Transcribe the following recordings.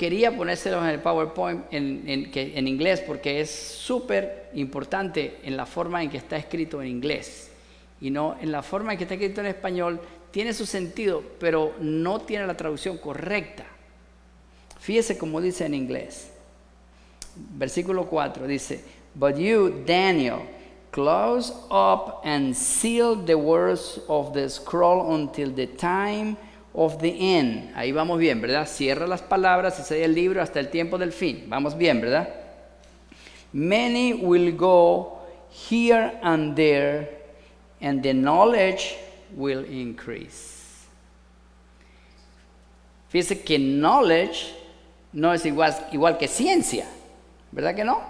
quería ponérselos en el PowerPoint en inglés porque es súper importante en la forma en que está escrito en inglés y no en la forma en que está escrito en español. Tiene su sentido, pero no tiene la traducción correcta. Fíjese cómo dice en inglés. Versículo 4 dice, "But you, Daniel, close up and seal the words of the scroll until the time of the end." Ahí vamos bien, ¿verdad? Cierra las palabras y sella el libro hasta el tiempo del fin. Vamos bien, ¿verdad? "Many will go here and there, and the knowledge will increase." Fíjese que knowledge no es igual que ciencia, ¿verdad que no?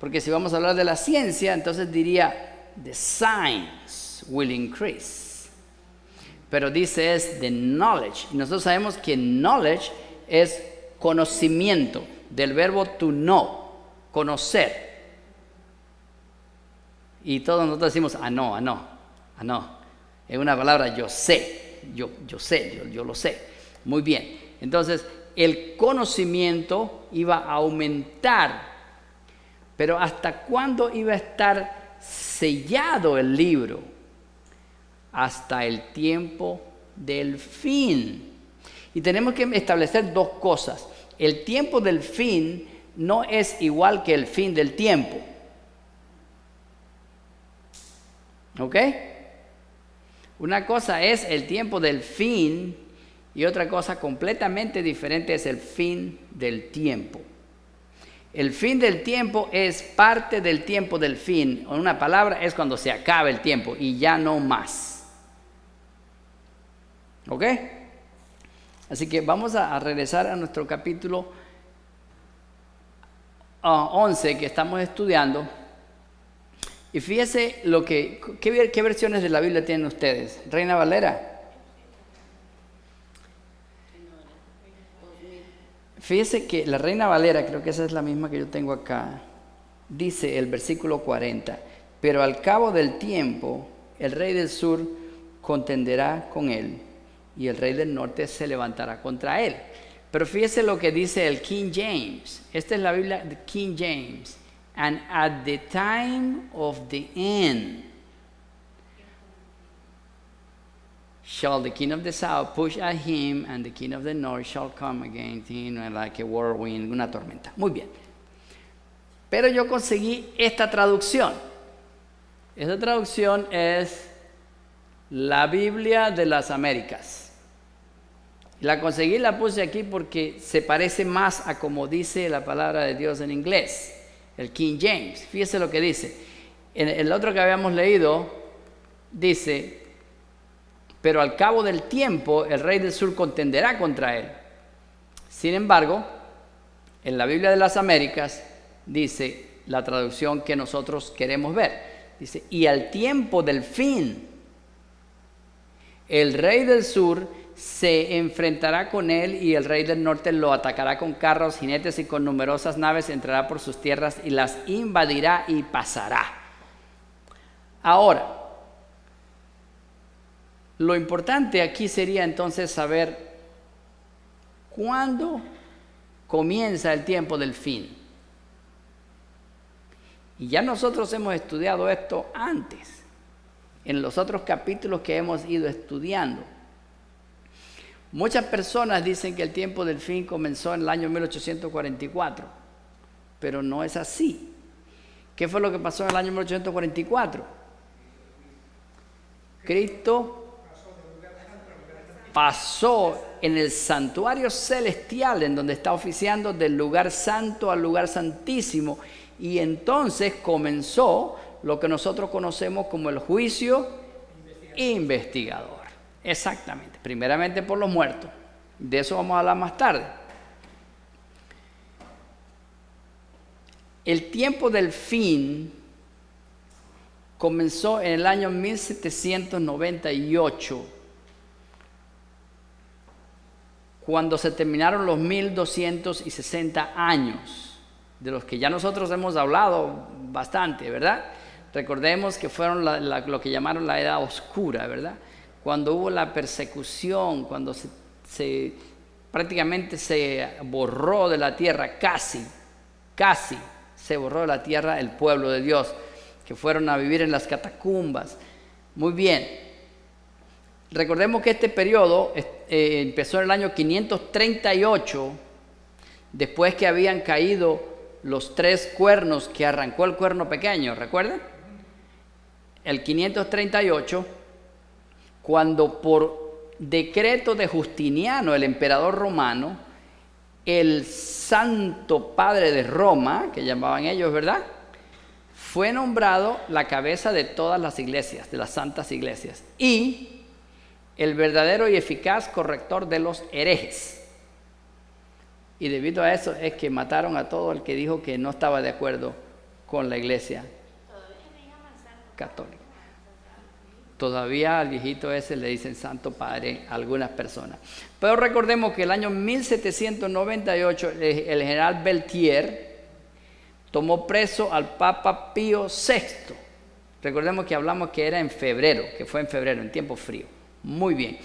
Porque si vamos a hablar de la ciencia, entonces diría, the science will increase. Pero dice es the knowledge. Y nosotros sabemos que knowledge es conocimiento, del verbo to know, conocer. Y todos nosotros decimos, no. Es una palabra yo sé, yo lo sé. Muy bien. Entonces, el conocimiento iba a aumentar. Pero ¿hasta cuándo iba a estar sellado el libro? Hasta el tiempo del fin. Y tenemos que establecer dos cosas. El tiempo del fin no es igual que el fin del tiempo. ¿Ok? Una cosa es el tiempo del fin y otra cosa completamente diferente es el fin del tiempo. El fin del tiempo es parte del tiempo del fin. En una palabra es cuando se acaba el tiempo y ya no más. ¿Ok? Así que vamos a regresar a nuestro capítulo 11 que estamos estudiando. Y fíjese ¿qué versiones de la Biblia tienen ustedes? ¿Reina Valera? Fíjese que la Reina Valera, creo que esa es la misma que yo tengo acá, dice el versículo 40, "Pero al cabo del tiempo, el rey del sur contenderá con él, y el rey del norte se levantará contra él." Pero fíjese lo que dice el King James. Esta es la Biblia de King James. "And at the time of the end, shall the king of the south push at him, and the king of the north shall come against him like a whirlwind," una tormenta. Muy bien. Pero yo conseguí esta traducción. Esta traducción es la Biblia de las Américas. La conseguí y la puse aquí porque se parece más a como dice la palabra de Dios en inglés, el King James. Fíjese lo que dice. En el otro que habíamos leído, dice, "Pero al cabo del tiempo el rey del sur contenderá contra él." Sin embargo, en la Biblia de las Américas dice la traducción que nosotros queremos ver. Dice, "Y al tiempo del fin, el rey del sur se enfrentará con él y el rey del norte lo atacará con carros, jinetes y con numerosas naves, entrará por sus tierras y las invadirá y pasará." Ahora, lo importante aquí sería entonces saber cuándo comienza el tiempo del fin. Y ya nosotros hemos estudiado esto antes, en los otros capítulos que hemos ido estudiando. Muchas personas dicen que el tiempo del fin comenzó en el año 1844, pero no es así. ¿Qué fue lo que pasó en el año 1844? Cristo pasó en el santuario celestial, en donde está oficiando del lugar santo al lugar santísimo, y entonces comenzó lo que nosotros conocemos como el juicio investigador. Exactamente, primeramente por los muertos. De eso vamos a hablar más tarde. El tiempo del fin comenzó en el año 1798, cuando se terminaron los 1260 años, de los que ya nosotros hemos hablado bastante, ¿verdad? Recordemos que fueron lo que llamaron la Edad Oscura, ¿verdad? Cuando hubo la persecución, cuando prácticamente se borró de la tierra, casi se borró de la tierra el pueblo de Dios, que fueron a vivir en las catacumbas. Muy bien. Recordemos que este periodo empezó en el año 538, después que habían caído los 3 cuernos que arrancó el cuerno pequeño, ¿recuerdan? El 538, cuando por decreto de Justiniano, el emperador romano, el Santo Padre de Roma, que llamaban ellos, ¿verdad?, fue nombrado la cabeza de todas las iglesias, de las santas iglesias, y el verdadero y eficaz corrector de los herejes. Y debido a eso es que mataron a todo el que dijo que no estaba de acuerdo con la iglesia católica. Todavía al viejito ese le dicen Santo Padre a algunas personas. Pero recordemos que el año 1798 el general Beltier tomó preso al Papa Pío VI. Recordemos que hablamos que era en febrero, que fue en febrero, en tiempo frío. Muy bien.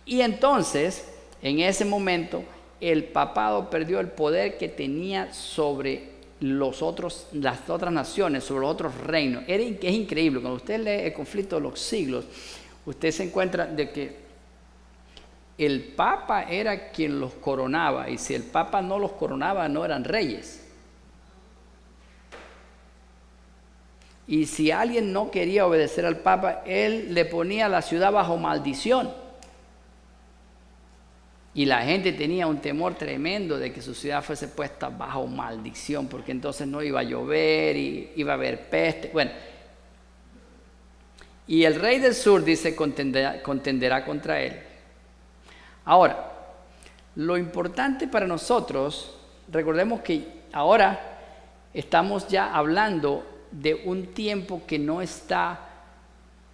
Y entonces, en ese momento, el papado perdió el poder que tenía sobre las otras naciones, sobre los otros reinos. Es increíble. Cuando usted lee el conflicto de los siglos, usted se encuentra de que el papa era quien los coronaba, y si el papa no los coronaba, no eran reyes. Y si alguien no quería obedecer al papa, él le ponía a la ciudad bajo maldición. Y la gente tenía un temor tremendo de que su ciudad fuese puesta bajo maldición, porque entonces no iba a llover y iba a haber peste. Bueno, y el rey del sur, dice, contenderá contra él. Ahora, lo importante para nosotros, recordemos que ahora estamos ya hablando de un tiempo que no está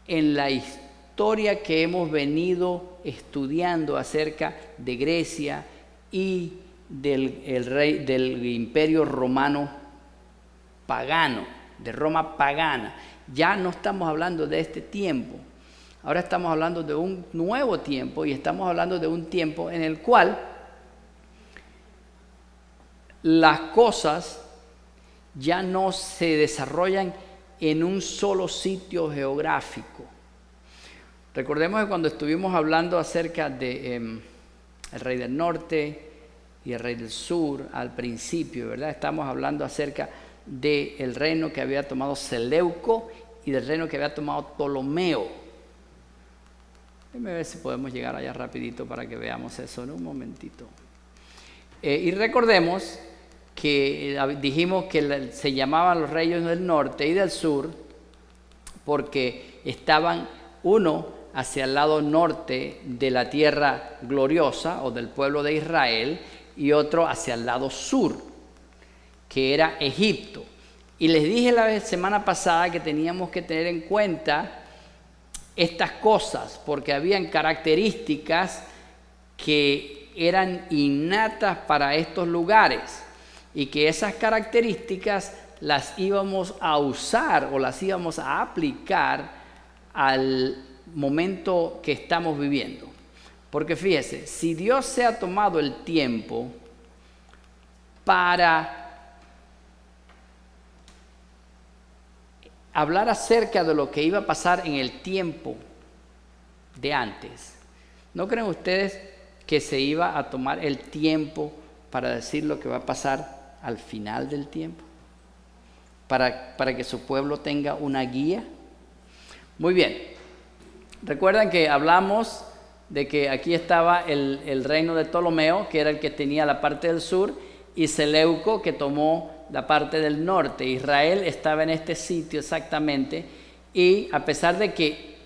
en la historia que hemos venido estudiando acerca de Grecia y del imperio romano pagano, de Roma pagana. Ya no estamos hablando de este tiempo. Ahora estamos hablando de un nuevo tiempo, y estamos hablando de un tiempo en el cual las cosas ya no se desarrollan en un solo sitio geográfico. Recordemos que cuando estuvimos hablando acerca de el rey del norte y el rey del sur al principio, ¿verdad? Estamos hablando acerca del reino que había tomado Seleuco y del reino que había tomado Ptolomeo. Déjame ver si podemos llegar allá rapidito para que veamos eso en un momentito. Y recordemos que dijimos que se llamaban los reyes del norte y del sur porque estaban uno hacia el lado norte de la tierra gloriosa o del pueblo de Israel y otro hacia el lado sur, que era Egipto. Y les dije la semana pasada que teníamos que tener en cuenta estas cosas porque habían características que eran innatas para estos lugares y que esas características las íbamos a usar o las íbamos a aplicar al momento que estamos viviendo. Porque fíjese, si Dios se ha tomado el tiempo para hablar acerca de lo que iba a pasar en el tiempo de antes, ¿no creen ustedes que se iba a tomar el tiempo para decir lo que va a pasar al final del tiempo? Para que su pueblo tenga una guía. Muy bien. Recuerdan que hablamos de que aquí estaba el reino de Ptolomeo, que era el que tenía la parte del sur, y Seleuco, que tomó la parte del norte. Israel estaba en este sitio exactamente, y a pesar de que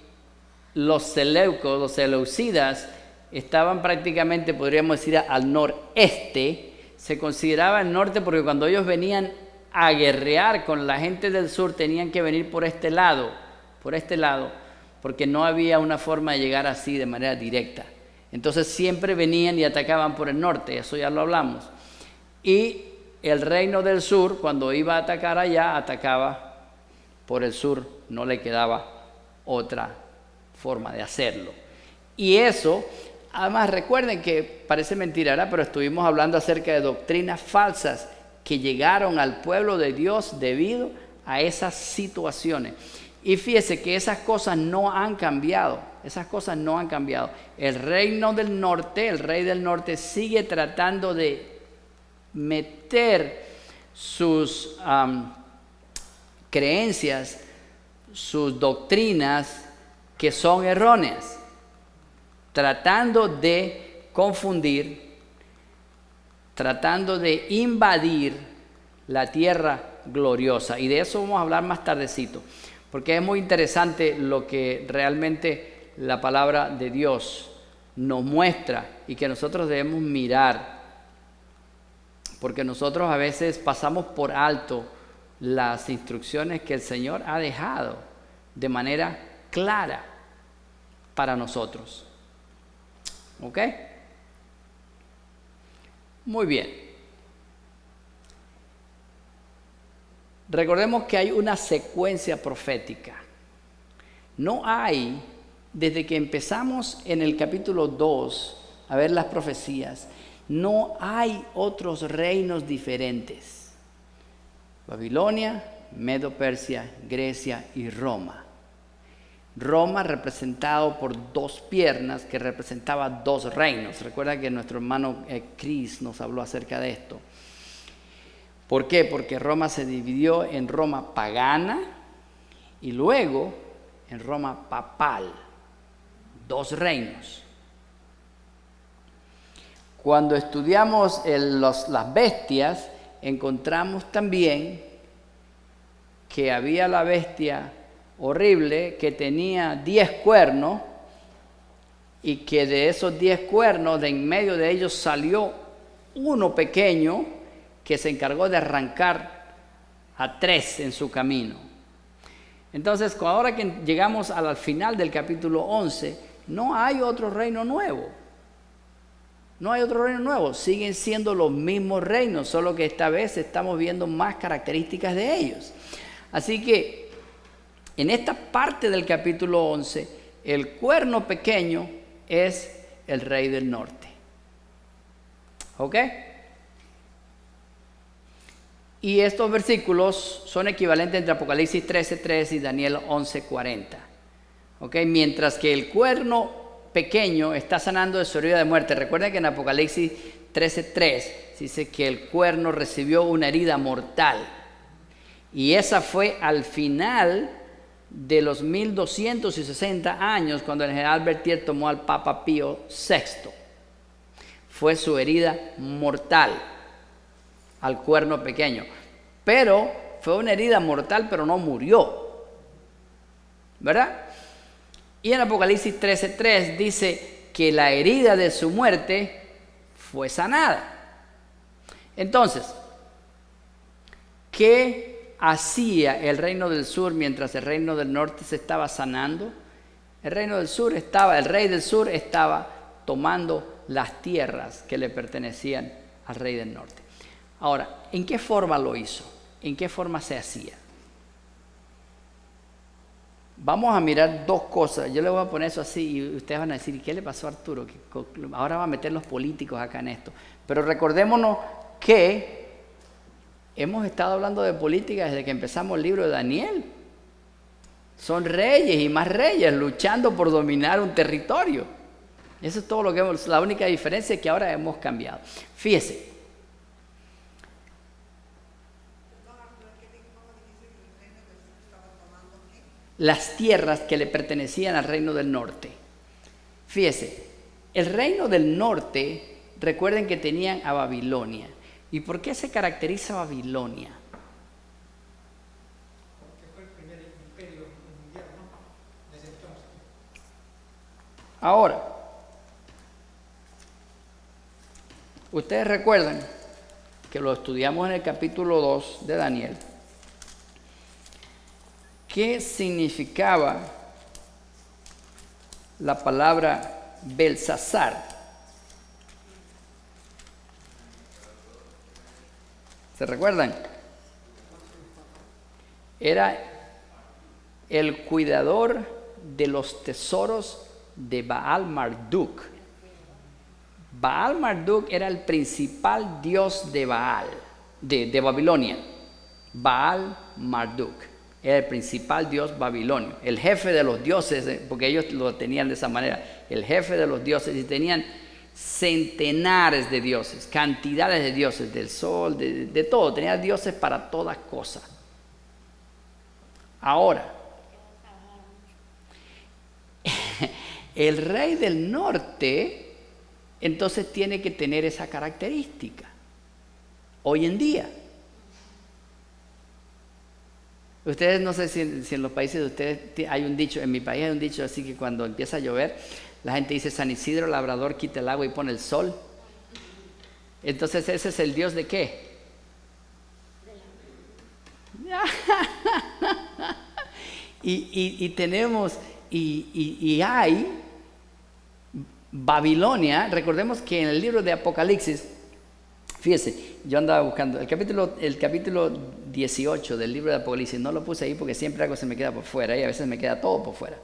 los seleucos, los seleucidas, estaban prácticamente, podríamos decir, al noreste, se consideraba el norte porque cuando ellos venían a guerrear con la gente del sur tenían que venir por este lado, porque no había una forma de llegar así de manera directa. Entonces siempre venían y atacaban por el norte, eso ya lo hablamos. Y el reino del sur, cuando iba a atacar allá, atacaba por el sur, no le quedaba otra forma de hacerlo. Y eso Además, recuerden que parece mentira, ¿verdad? Pero estuvimos hablando acerca de doctrinas falsas que llegaron al pueblo de Dios debido a esas situaciones. Y fíjese que esas cosas no han cambiado. Esas cosas no han cambiado. El reino del norte, el rey del norte sigue tratando de meter sus creencias, sus doctrinas que son erróneas, tratando de confundir, tratando de invadir la tierra gloriosa. Y de eso vamos a hablar más tardecito, porque es muy interesante lo que realmente la palabra de Dios nos muestra y que nosotros debemos mirar, porque nosotros a veces pasamos por alto las instrucciones que el Señor ha dejado de manera clara para nosotros. ¿Ok? Muy bien. Recordemos que hay una secuencia profética. No hay, desde que empezamos en el capítulo 2 a ver las profecías, no hay otros reinos diferentes. Babilonia, Medo-Persia, Grecia y Roma. Roma representado por dos piernas que representaba dos reinos. Recuerda que nuestro hermano Chris nos habló acerca de esto. ¿Por qué? Porque Roma se dividió en Roma pagana y luego en Roma papal. Dos reinos. Cuando estudiamos las bestias, encontramos también que había la bestia horrible que tenía 10 cuernos y que de esos 10 cuernos, de en medio de ellos salió uno pequeño que se encargó de arrancar a 3 en su camino. Entonces, ahora que llegamos al final del capítulo 11, no hay otro reino nuevo. No hay otro reino nuevo, siguen siendo los mismos reinos, solo que esta vez estamos viendo más características de ellos. Así que en esta parte del capítulo 11, el cuerno pequeño es el rey del norte. ¿Ok? Y estos versículos son equivalentes entre Apocalipsis 13:3 y Daniel 11:40. ¿Ok? Mientras que el cuerno pequeño está sanando de su herida de muerte. Recuerden que en Apocalipsis 13:3 dice que el cuerno recibió una herida mortal. Y esa fue al final de los 1260 años cuando el general Berthier tomó al Papa Pío VI. Fue su herida mortal al cuerno pequeño. Pero fue una herida mortal, pero no murió. ¿Verdad? Y en Apocalipsis 13:3 dice que la herida de su muerte fue sanada. Entonces, ¿qué hacía el reino del sur mientras el reino del norte se estaba sanando? El rey del sur estaba tomando las tierras que le pertenecían al rey del norte. Ahora, ¿en qué forma lo hizo? ¿En qué forma se hacía? Vamos a mirar dos cosas. Yo le voy a poner eso así y ustedes van a decir, ¿qué le pasó a Arturo? Ahora va a meter los políticos acá en esto. Pero recordémonos que hemos estado hablando de política desde que empezamos el libro de Daniel. Son reyes y más reyes luchando por dominar un territorio. Eso es todo lo que hemos. La única diferencia es que ahora hemos cambiado. Fíjese. Las tierras que le pertenecían al reino del norte. Fíjese, el reino del norte, recuerden que tenían a Babilonia. ¿Y por qué se caracteriza Babilonia? Porque fue el primer imperio mundial, ¿no? Desde entonces. Ahora, ustedes recuerdan que lo estudiamos en el capítulo 2 de Daniel. ¿Qué significaba la palabra Belsasar? ¿Se recuerdan? Era el cuidador de los tesoros de Baal Marduk. Baal Marduk era el principal dios de Baal, de Babilonia. Baal Marduk era el principal dios babilonio, el jefe de los dioses, porque ellos lo tenían de esa manera, el jefe de los dioses, y tenían centenares de dioses, cantidades de dioses, del sol, de todo, tenían dioses para todas cosas. Ahora, el rey del norte entonces tiene que tener esa característica hoy en día. Ustedes, no sé si en los países de ustedes hay un dicho, en mi país hay un dicho así que cuando empieza a llover, la gente dice: San Isidro Labrador quita el agua y pone el sol. Entonces, ¿ese es el Dios de qué? y tenemos, y hay Babilonia. Recordemos que en el libro de Apocalipsis, fíjese, yo andaba buscando el capítulo 18 del libro de Apocalipsis, no lo puse ahí porque siempre algo se me queda por fuera y a veces me queda todo por fuera.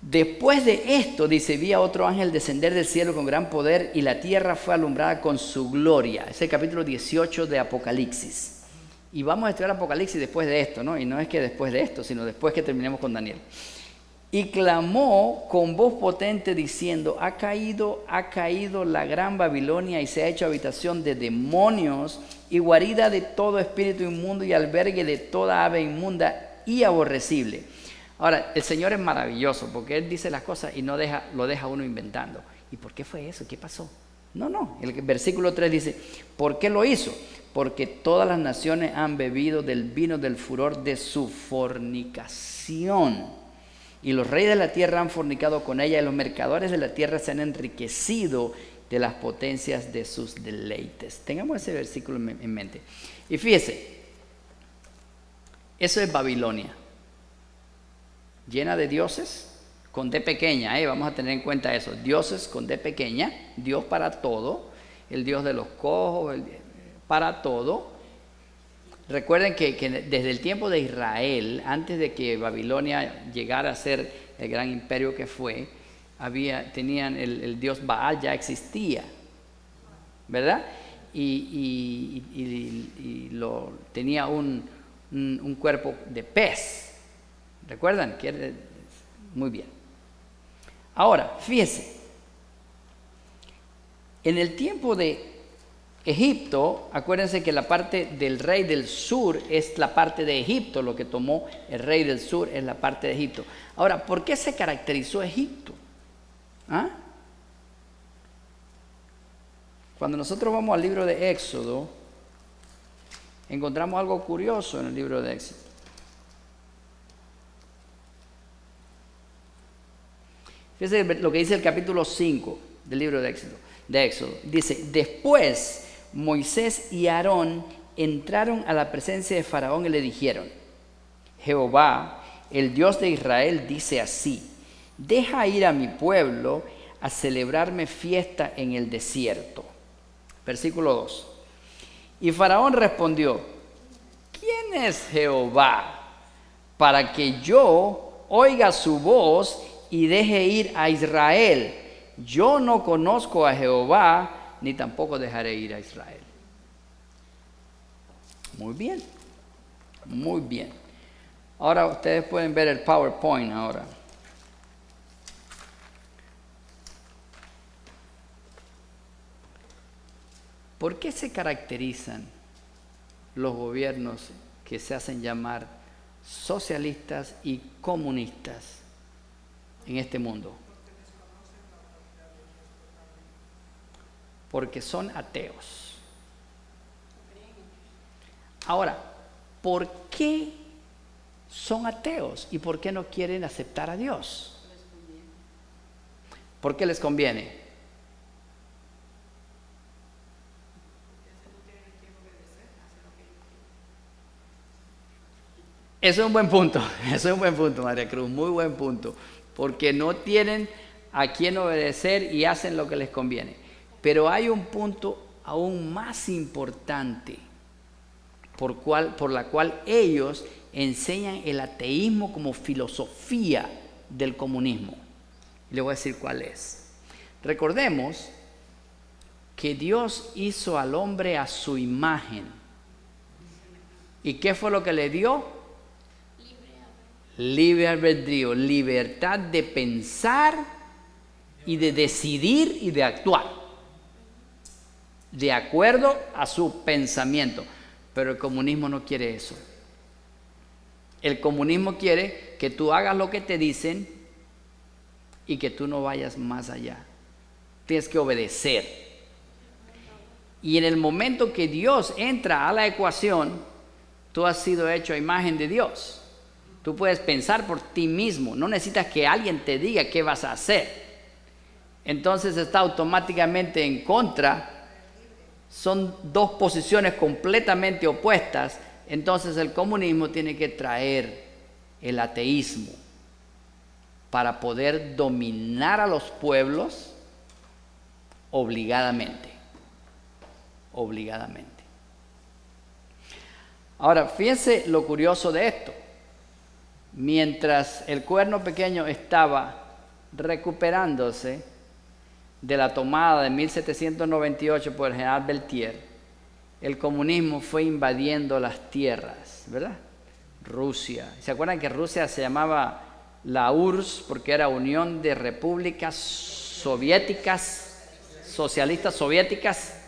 Después de esto, dice, vi a otro ángel descender del cielo con gran poder y la tierra fue alumbrada con su gloria. Es el capítulo 18 de Apocalipsis. Y vamos a estudiar Apocalipsis después de esto, ¿no? Y no es que después de esto, sino después que terminemos con Daniel. Y clamó con voz potente diciendo: ha caído la gran Babilonia y se ha hecho habitación de demonios y guarida de todo espíritu inmundo y albergue de toda ave inmunda y aborrecible. Ahora, el Señor es maravilloso porque Él dice las cosas y no lo deja uno inventando. ¿Y por qué fue eso? ¿Qué pasó? No. El versículo 3 dice: ¿por qué lo hizo? Porque todas las naciones han bebido del vino del furor de su fornicación. Y los reyes de la tierra han fornicado con ella, y los mercaderes de la tierra se han enriquecido de las potencias de sus deleites. Tengamos ese versículo en mente. Y fíjese, eso es Babilonia, llena de dioses con D pequeña, vamos a tener en cuenta eso, dioses con D pequeña, Dios para todo, el Dios de los cojos, para todo. Recuerden que desde el tiempo de Israel, antes de que Babilonia llegara a ser el gran imperio que fue, tenían el dios Baal, ya existía, ¿verdad? Y tenía un cuerpo de pez. ¿Recuerdan? Muy bien. Ahora, fíjese, en el tiempo de Egipto, acuérdense que la parte del rey del sur es la parte de Egipto, lo que tomó el rey del sur es la parte de Egipto. Ahora, ¿por qué se caracterizó Egipto? Cuando nosotros vamos al libro de Éxodo, encontramos algo curioso en el libro de Éxodo. Fíjense lo que dice el capítulo 5 del libro de Éxodo. Dice: después Moisés y Aarón entraron a la presencia de Faraón y le dijeron: Jehová, el Dios de Israel, dice así: deja ir a mi pueblo a celebrarme fiesta en el desierto. Versículo 2. Y Faraón respondió: ¿quién es Jehová para que yo oiga su voz y deje ir a Israel? Yo no conozco a Jehová, ni tampoco dejaré ir a Israel. Muy bien, muy bien. Ahora ustedes pueden ver el PowerPoint ahora. ¿Por qué se caracterizan los gobiernos que se hacen llamar socialistas y comunistas en este mundo? Porque son ateos. Ahora, ¿por qué son ateos y por qué no quieren aceptar a Dios? ¿Por qué les conviene? Eso es un buen punto, María Cruz, muy buen punto, porque no tienen a quién obedecer y hacen lo que les conviene. Pero hay un punto aún más importante por la cual ellos enseñan el ateísmo como filosofía del comunismo. Y les voy a decir cuál es. Recordemos que Dios hizo al hombre a su imagen. ¿Y qué fue lo que le dio? Libre albedrío, libertad de pensar y de decidir y de actuar, de acuerdo a su pensamiento. Pero el comunismo no quiere eso. El comunismo quiere que tú hagas lo que te dicen y que tú no vayas más allá. Tienes que obedecer. Y en el momento que Dios entra a la ecuación, tú has sido hecho a imagen de Dios. Tú puedes pensar por ti mismo, no necesitas que alguien te diga qué vas a hacer. Entonces está automáticamente en contra. Son dos posiciones completamente opuestas. Entonces el comunismo tiene que traer el ateísmo para poder dominar a los pueblos obligadamente. Obligadamente. Ahora, fíjense lo curioso de esto. Mientras el Cuerno Pequeño estaba recuperándose de la tomada de 1798 por el general Beltier, el comunismo fue invadiendo las tierras, ¿verdad? Rusia. ¿Se acuerdan que Rusia se llamaba la URSS porque era Unión de Repúblicas Soviéticas, Socialistas Soviéticas,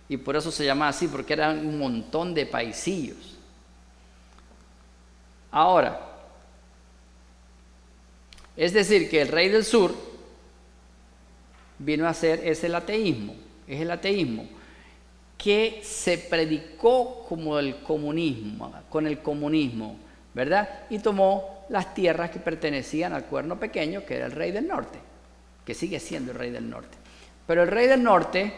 y por eso se llamaba así, porque eran un montón de paisillos? Ahora, es decir, que el rey del sur vino a ser es el ateísmo que se predicó como el comunismo, con el comunismo, ¿verdad? Y tomó las tierras que pertenecían al Cuerno Pequeño, que era el rey del norte, que sigue siendo el rey del norte. Pero el rey del norte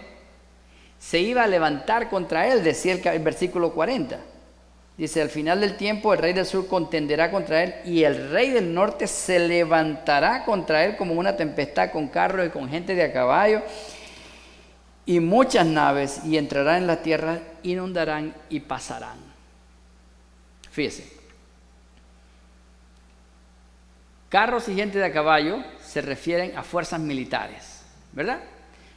se iba a levantar contra él, decía el versículo 40. Dice, al final del tiempo el rey del sur contenderá contra él y el rey del norte se levantará contra él como una tempestad con carros y con gente de a caballo y muchas naves y entrarán en la tierra, inundarán y pasarán. Fíjese, carros y gente de a caballo se refieren a fuerzas militares, ¿verdad?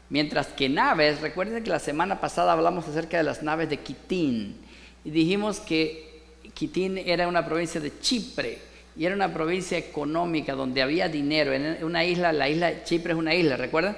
Mientras que naves, recuerden que la semana pasada hablamos acerca de las naves de Quitín. Y dijimos que Quitín era una provincia de Chipre y era una provincia económica donde había dinero. En una isla, la isla de Chipre es una isla, ¿recuerdan?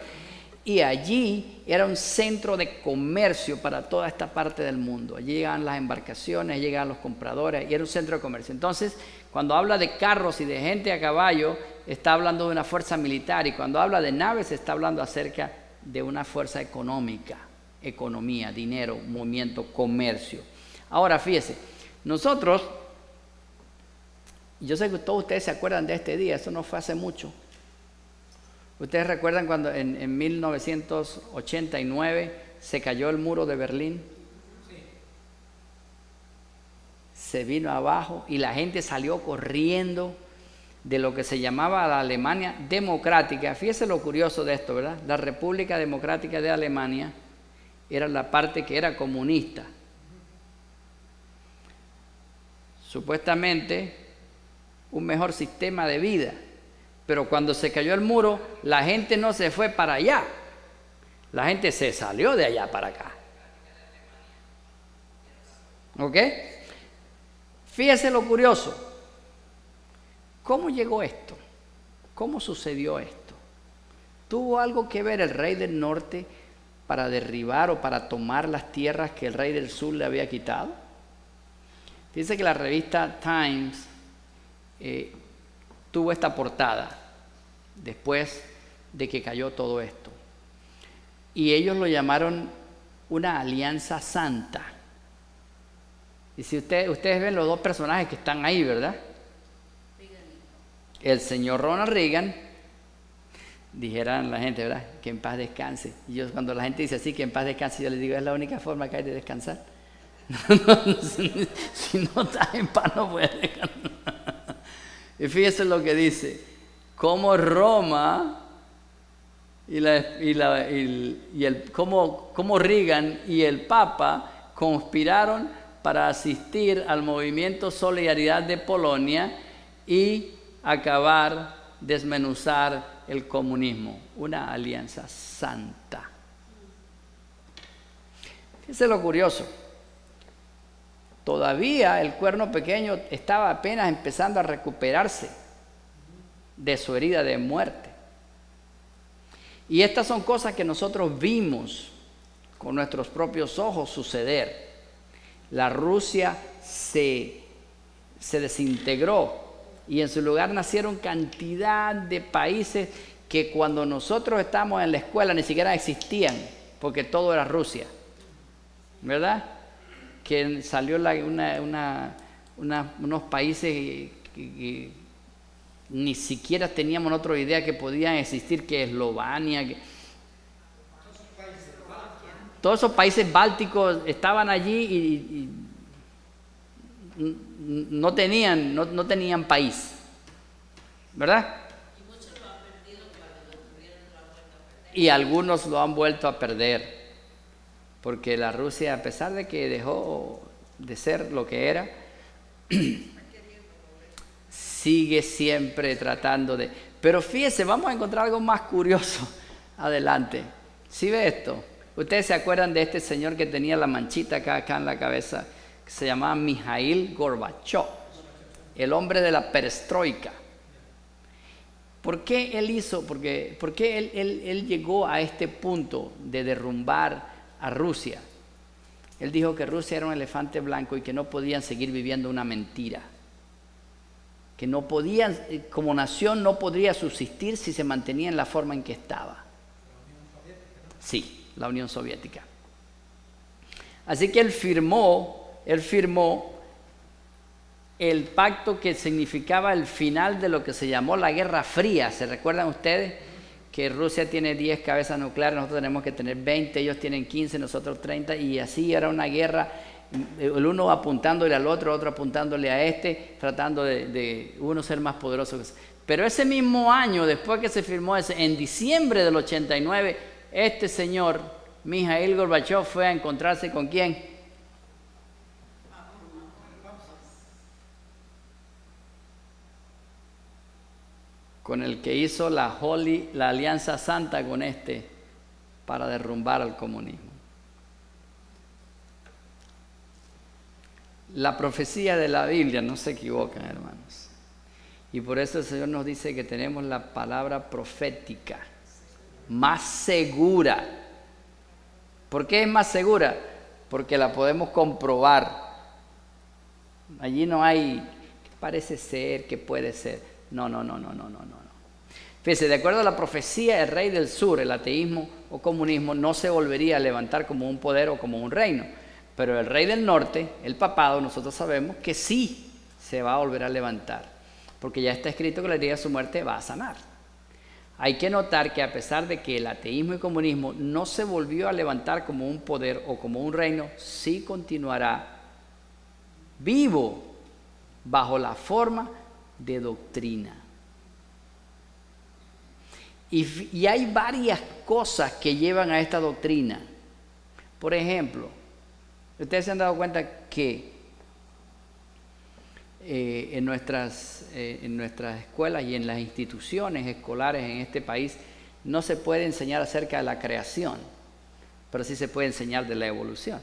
Y allí era un centro de comercio para toda esta parte del mundo. Allí llegaban las embarcaciones, llegaban los compradores y era un centro de comercio. Entonces, cuando habla de carros y de gente a caballo, está hablando de una fuerza militar, y cuando habla de naves está hablando acerca de una fuerza económica, economía, dinero, movimiento, comercio. Ahora fíjese, nosotros, yo sé que todos ustedes se acuerdan de este día, eso no fue hace mucho. ¿Ustedes recuerdan cuando en 1989 se cayó el muro de Berlín? Sí. Se vino abajo y la gente salió corriendo de lo que se llamaba la Alemania democrática. Fíjese lo curioso de esto, ¿verdad? La República Democrática de Alemania era la parte que era comunista. Supuestamente un mejor sistema de vida, pero cuando se cayó el muro, la gente no se fue para allá, la gente se salió de allá para acá. ¿Ok? Fíjese lo curioso. ¿Cómo llegó esto? ¿Cómo sucedió esto? ¿Tuvo algo que ver el rey del norte para derribar o para tomar las tierras que el rey del sur le había quitado? Fíjense que la revista Times tuvo esta portada después de que cayó todo esto. Y ellos lo llamaron una alianza santa. Y si ustedes ven los dos personajes que están ahí, ¿verdad? El señor Ronald Reagan, dijeran la gente, ¿verdad? Que en paz descanse. Y yo, cuando la gente dice así, que en paz descanse, yo les digo, es la única forma que hay de descansar. Si no estás en paz no puedes descansar. Y fíjense lo que dice, cómo Roma cómo Reagan y el Papa conspiraron para asistir al movimiento Solidaridad de Polonia y acabar, desmenuzar el comunismo. Una alianza santa. Fíjense lo curioso. Todavía el cuerno pequeño estaba apenas empezando a recuperarse de su herida de muerte. Y estas son cosas que nosotros vimos con nuestros propios ojos suceder. La Rusia se desintegró y en su lugar nacieron cantidad de países que cuando nosotros estábamos en la escuela ni siquiera existían, porque todo era Rusia, ¿verdad? Que salió unos países que ni siquiera teníamos otra idea que podían existir, que Eslovenia, todos esos países bálticos estaban allí y no tenían país, ¿verdad? Y algunos lo han vuelto a perder, porque la Rusia, a pesar de que dejó de ser lo que era, sigue siempre tratando de... Pero fíjese, vamos a encontrar algo más curioso adelante. ¿Sí ve esto? Ustedes se acuerdan de este señor que tenía la manchita acá en la cabeza, que se llamaba Mikhail Gorbachev, el hombre de la perestroika. ¿Por qué él hizo? ¿Por qué él llegó a este punto de derrumbar a Rusia? Él dijo que Rusia era un elefante blanco y que no podían seguir viviendo una mentira. Que no podían, como nación no podría subsistir si se mantenía en la forma en que estaba. Sí, la Unión Soviética. Así que él firmó el pacto que significaba el final de lo que se llamó la Guerra Fría. ¿Se recuerdan ustedes? Que Rusia tiene 10 cabezas nucleares, nosotros tenemos que tener 20, ellos tienen 15, nosotros 30, y así era una guerra, el uno apuntándole al otro, otro apuntándole a este, tratando de uno ser más poderoso. Pero ese mismo año, después que se firmó en diciembre del 89, este señor, Mikhail Gorbachev, fue a encontrarse ¿con quién? Con el que hizo la alianza santa con para derrumbar al comunismo. La profecía de la Biblia no se equivocan, hermanos. Y por eso el Señor nos dice que tenemos la palabra profética más segura. ¿Por qué es más segura? Porque la podemos comprobar. Allí no hay que parece ser, que puede ser. No. Fíjese, de acuerdo a la profecía, el rey del sur, el ateísmo o comunismo, no se volvería a levantar como un poder o como un reino. Pero el rey del norte, el papado, nosotros sabemos que sí se va a volver a levantar. Porque ya está escrito que el día de su muerte va a sanar. Hay que notar que a pesar de que el ateísmo y comunismo no se volvió a levantar como un poder o como un reino, sí continuará vivo bajo la forma de doctrina. Y hay varias cosas que llevan a esta doctrina. Por ejemplo, ustedes se han dado cuenta que en nuestras escuelas y en las instituciones escolares en este país no se puede enseñar acerca de la creación, pero sí se puede enseñar de la evolución.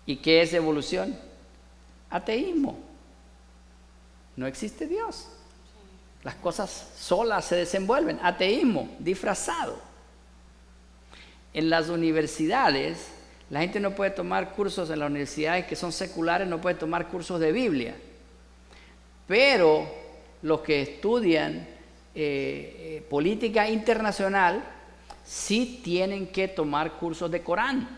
¿Y qué es evolución? Ateísmo. No existe Dios. Las cosas solas se desenvuelven. Ateísmo disfrazado. En las universidades, la gente no puede tomar cursos en las universidades que son seculares, no puede tomar cursos de Biblia. Pero los que estudian política internacional sí tienen que tomar cursos del Corán,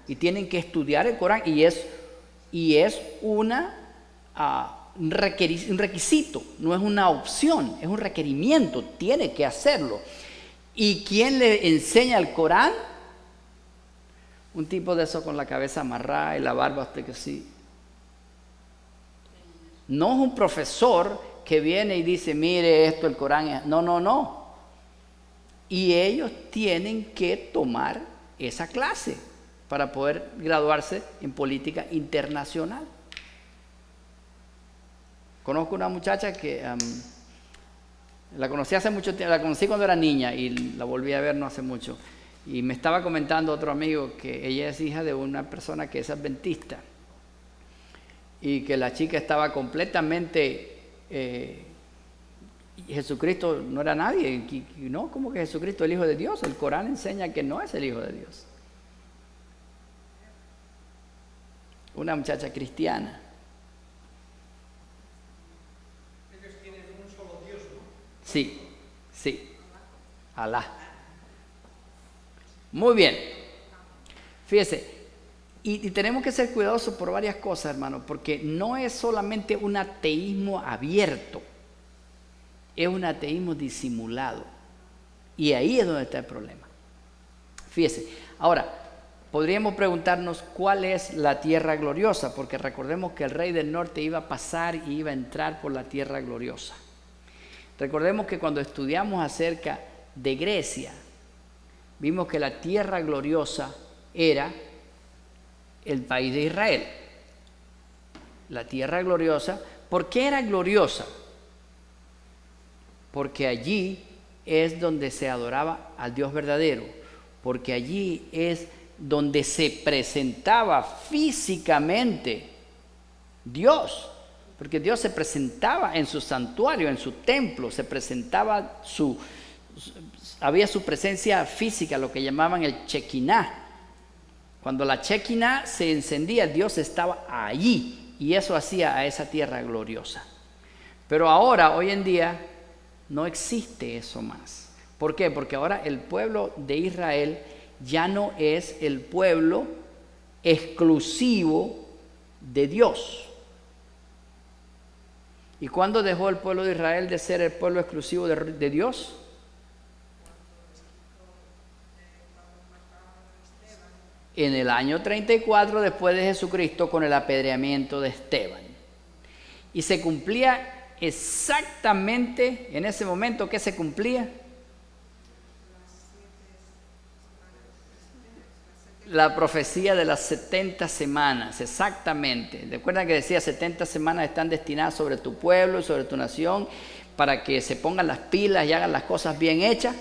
y tienen que estudiar el Corán, y es un requisito, no es una opción, es un requerimiento, tiene que hacerlo. ¿Y quién le enseña el Corán? Un tipo de eso con la cabeza amarrada y la barba hasta que sí. No es un profesor que viene y dice, mire esto, el Corán es... No. Y ellos tienen que tomar esa clase para poder graduarse en política internacional. Conozco una muchacha que la conocí hace mucho tiempo, la conocí cuando era niña y la volví a ver no hace mucho. Y me estaba comentando otro amigo que ella es hija de una persona que es adventista y que la chica estaba completamente, Jesucristo no era nadie, ¿no? ¿Cómo que Jesucristo es el Hijo de Dios? El Corán enseña que no es el Hijo de Dios. Una muchacha cristiana. Ellos tienen un solo Dios, ¿no? Sí, sí. Alá. Muy bien. Fíjese, y tenemos que ser cuidadosos por varias cosas, hermano, porque no es solamente un ateísmo abierto, es un ateísmo disimulado. Y ahí es donde está el problema. Fíjese, ahora, podríamos preguntarnos cuál es la tierra gloriosa, porque recordemos que el rey del norte iba a pasar y iba a entrar por la tierra gloriosa. Recordemos que cuando estudiamos acerca de Grecia, vimos que la tierra gloriosa era el país de Israel. La tierra gloriosa, ¿por qué era gloriosa? Porque allí es donde se adoraba al Dios verdadero, porque allí es donde se presentaba físicamente Dios, porque Dios se presentaba en su santuario, en su templo, se presentaba había su presencia física, lo que llamaban el Shekinah. Cuando la Shekinah se encendía, Dios estaba allí y eso hacía a esa tierra gloriosa. Pero ahora, hoy en día, no existe eso más. ¿Por qué? Porque ahora el pueblo de Israel ya no es el pueblo exclusivo de Dios. ¿Y cuándo dejó el pueblo de Israel de ser el pueblo exclusivo de Dios? En el año 34 después de Jesucristo, con el apedreamiento de Esteban. Y se cumplía exactamente en ese momento. ¿Qué se cumplía? La profecía de las 70 semanas, exactamente. Recuerda que decía 70 semanas están destinadas sobre tu pueblo y sobre tu nación para que se pongan las pilas y hagan las cosas bien hechas.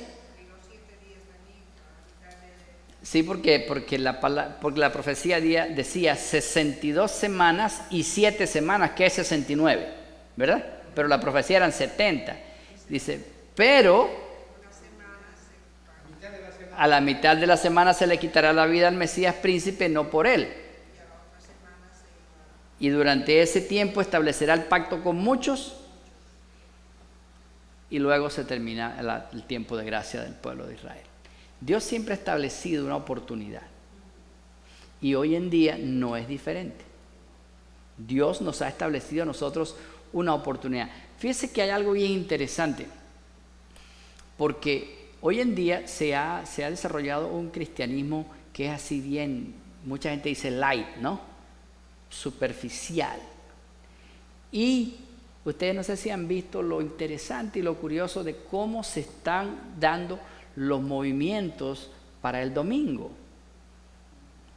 Sí, porque la profecía decía 62 semanas y 7 semanas, que es 69, ¿verdad? Pero la profecía eran 70. Dice, pero a la mitad de la semana se le quitará la vida al Mesías príncipe, no por él. Y durante ese tiempo establecerá el pacto con muchos y luego se termina el tiempo de gracia del pueblo de Israel. Dios siempre ha establecido una oportunidad y hoy en día no es diferente. Dios nos ha establecido a nosotros una oportunidad. Fíjese que hay algo bien interesante, porque hoy en día se ha desarrollado un cristianismo que es así bien, mucha gente dice light, ¿no? Superficial. Y ustedes no sé si han visto lo interesante y lo curioso de cómo se están dando los movimientos para el domingo.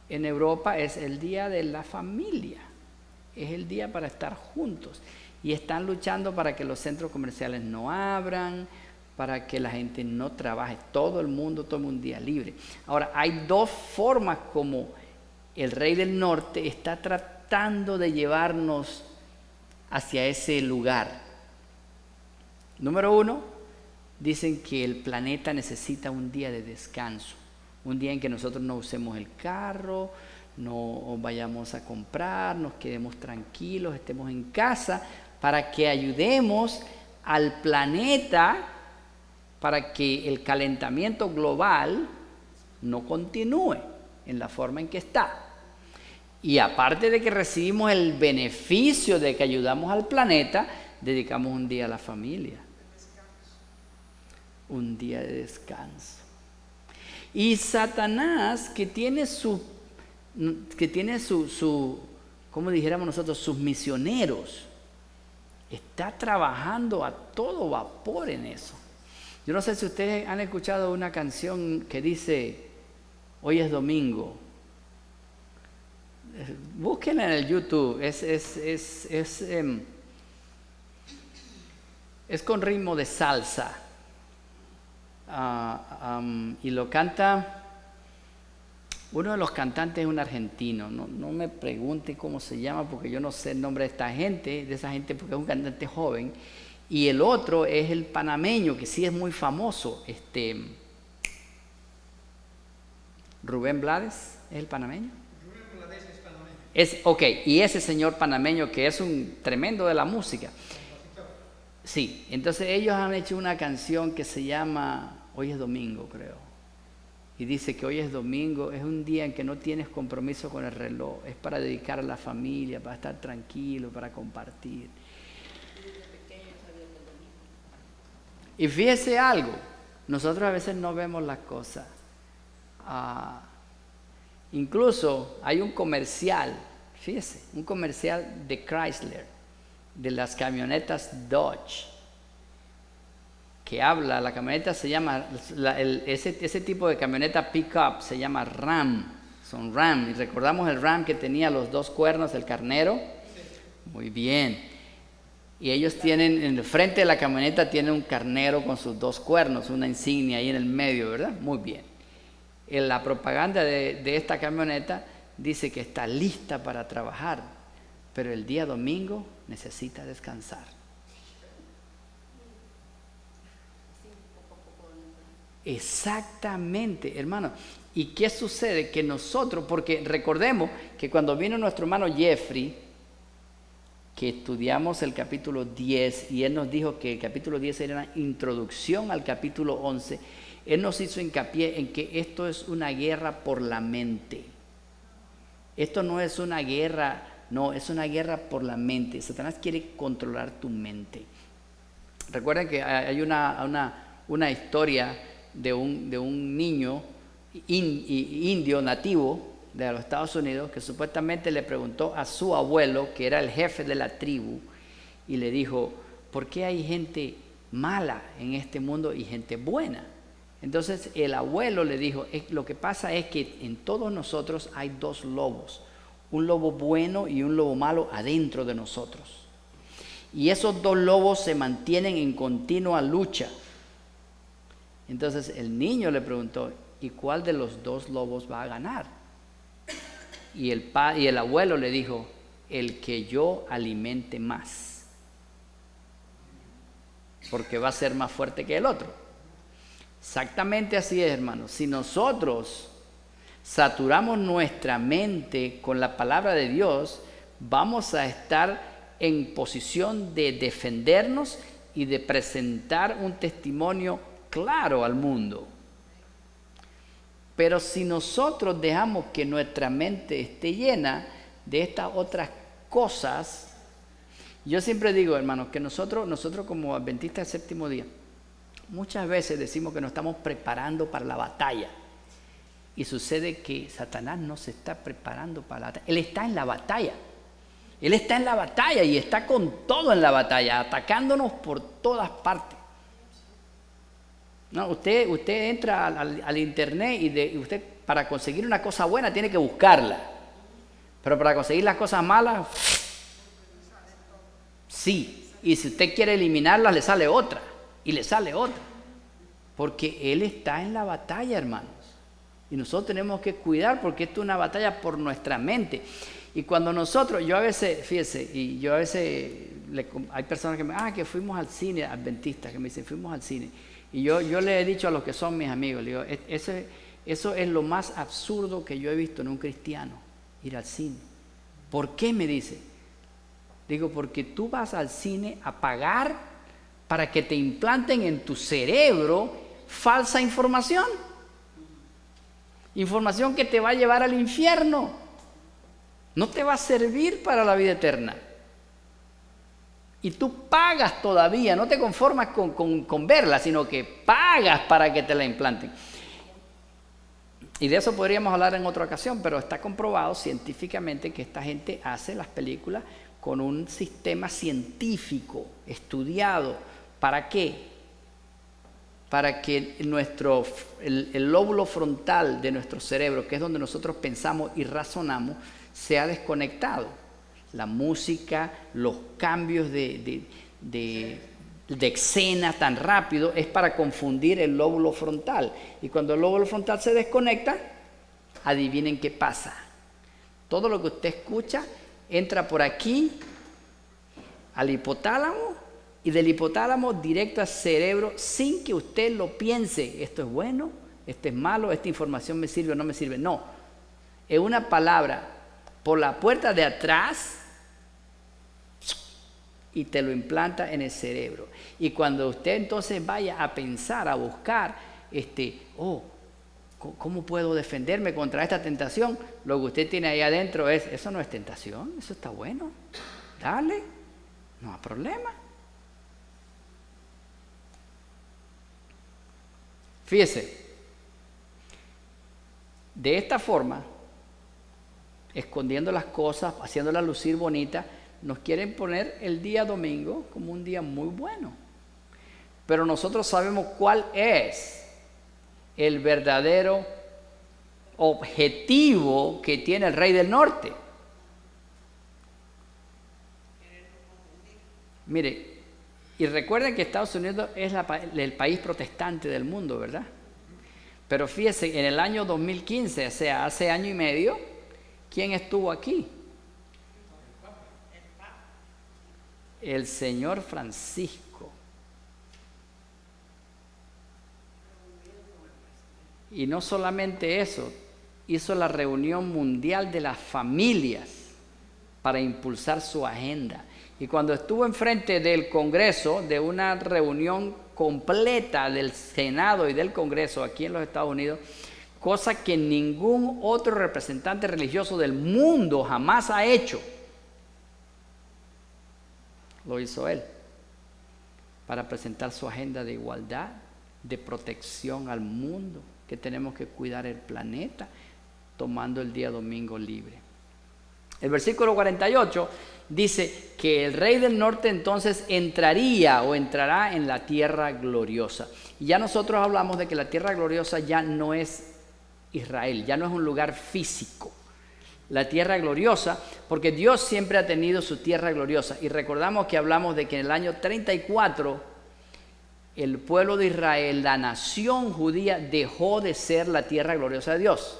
En Europa es el día de la familia, es el día para estar juntos y están luchando para que los centros comerciales no abran, para que la gente no trabaje, todo el mundo tome un día libre. Ahora, hay dos formas como el rey del norte está tratando de llevarnos hacia ese lugar. Número uno, dicen que el planeta necesita un día de descanso, un día en que nosotros no usemos el carro, no vayamos a comprar, nos quedemos tranquilos, estemos en casa, para que ayudemos al planeta, para que el calentamiento global no continúe en la forma en que está. Y aparte de que recibimos el beneficio de que ayudamos al planeta, dedicamos un día a la familia. Un día de descanso. Y Satanás, que tiene como dijéramos nosotros, sus misioneros, está trabajando a todo vapor en eso. Yo no sé si ustedes han escuchado una canción que dice, hoy es domingo. Búsquenla en el YouTube, es con ritmo de salsa. Y lo canta Uno de los cantantes es un argentino, no me pregunte cómo se llama porque yo no sé el nombre de esta gente, porque es un cantante joven. Y el otro es el panameño, que sí es muy famoso, Rubén Blades, ¿es el panameño? Rubén Blades es panameño. Ok, y ese señor panameño que es un tremendo de la música. Sí, entonces ellos han hecho una canción que se llama Hoy es domingo, creo. Y dice que hoy es domingo, es un día en que no tienes compromiso con el reloj, es para dedicar a la familia, para estar tranquilo, para compartir. Y fíjese algo, nosotros a veces no vemos las cosas. Incluso hay un comercial, fíjese, un comercial de Chrysler, de las camionetas Dodge, que habla, la camioneta se llama, ese tipo de camioneta pick-up se llama Ram, son Ram, y recordamos el Ram que tenía los dos cuernos, el carnero, muy bien, y ellos tienen, en el frente de la camioneta tienen un carnero con sus dos cuernos, una insignia ahí en el medio, ¿verdad? Muy bien. En la propaganda de esta camioneta dice que está lista para trabajar, pero el día domingo necesita descansar. Exactamente, hermano. ¿Y qué sucede? Que nosotros, porque recordemos que cuando vino nuestro hermano Jeffrey, que estudiamos el capítulo 10, y él nos dijo que el capítulo 10 era una introducción al capítulo 11, él nos hizo hincapié en que esto es una guerra por la mente. Esto no es una guerra, no, es una guerra por la mente. Satanás quiere controlar tu mente. Recuerden que hay una historia de un niño indio nativo de los Estados Unidos que supuestamente le preguntó a su abuelo, que era el jefe de la tribu, y le dijo, ¿por qué hay gente mala en este mundo y gente buena? Entonces el abuelo le dijo, lo que pasa es que en todos nosotros hay dos lobos, un lobo bueno y un lobo malo adentro de nosotros. Y esos dos lobos se mantienen en continua lucha. Entonces el niño le preguntó, ¿y cuál de los dos lobos va a ganar? Y el abuelo le dijo, el que yo alimente más, porque va a ser más fuerte que el otro. Exactamente así es, hermanos. Si nosotros saturamos nuestra mente con la palabra de Dios, vamos a estar en posición de defendernos y de presentar un testimonio claro al mundo. Pero si nosotros dejamos que nuestra mente esté llena de estas otras cosas, yo siempre digo, hermanos, que nosotros como adventistas del séptimo día, muchas veces decimos que nos estamos preparando para la batalla. Y sucede que Satanás no se está preparando para la batalla. Él está en la batalla. Él está en la batalla y está con todo en la batalla, atacándonos por todas partes. No, usted entra al internet y usted para conseguir una cosa buena tiene que buscarla. Pero para conseguir las cosas malas, sí. Y si usted quiere eliminarlas, le sale otra. Y le sale otra. Porque Él está en la batalla, hermanos. Y nosotros tenemos que cuidar porque esto es una batalla por nuestra mente. Y cuando nosotros, yo a veces, fíjese, hay personas que que fuimos al cine, adventistas, que me dicen, fuimos al cine. Y yo le he dicho a los que son mis amigos, le digo, eso es lo más absurdo que yo he visto en un cristiano, ir al cine. ¿Por qué? Me dice. Digo, porque tú vas al cine a pagar para que te implanten en tu cerebro falsa información. Información que te va a llevar al infierno. No te va a servir para la vida eterna. Y tú pagas todavía, no te conformas con verla, sino que pagas para que te la implanten. Y de eso podríamos hablar en otra ocasión, pero está comprobado científicamente que esta gente hace las películas con un sistema científico, estudiado. ¿Para qué? Para que el lóbulo frontal de nuestro cerebro, que es donde nosotros pensamos y razonamos, sea desconectado. La música, los cambios de escena tan rápido es para confundir el lóbulo frontal. Y cuando el lóbulo frontal se desconecta, adivinen qué pasa. Todo lo que usted escucha entra por aquí al hipotálamo y del hipotálamo directo al cerebro sin que usted lo piense. Esto es bueno, esto es malo, esta información me sirve o no me sirve. No, es una palabra por la puerta de atrás y te lo implanta en el cerebro. Y cuando usted entonces vaya a pensar, a buscar, ¿cómo puedo defenderme contra esta tentación? Lo que usted tiene ahí adentro es, eso no es tentación, eso está bueno, dale, no hay problema. Fíjese, de esta forma, escondiendo las cosas, haciéndolas lucir bonitas, nos quieren poner el día domingo como un día muy bueno. Pero nosotros sabemos cuál es el verdadero objetivo que tiene el Rey del Norte. Mire, y recuerden que Estados Unidos es el país protestante del mundo, ¿verdad? Pero fíjense, en el año 2015, o sea, hace año y medio, ¿quién estuvo aquí? El señor Francisco. Y no solamente eso, hizo la reunión mundial de las familias para impulsar su agenda. Y cuando estuvo enfrente del Congreso, de una reunión completa del Senado y del Congreso aquí en los Estados Unidos, cosa que ningún otro representante religioso del mundo jamás ha hecho, lo hizo él, para presentar su agenda de igualdad, de protección al mundo, que tenemos que cuidar el planeta, tomando el día domingo libre. El versículo 48 dice que el Rey del Norte entonces entrará en la tierra gloriosa. Y ya nosotros hablamos de que la tierra gloriosa ya no es Israel, ya no es un lugar físico. La tierra gloriosa, porque Dios siempre ha tenido su tierra gloriosa. Y recordamos que hablamos de que en el año 34, el pueblo de Israel, la nación judía, dejó de ser la tierra gloriosa de Dios.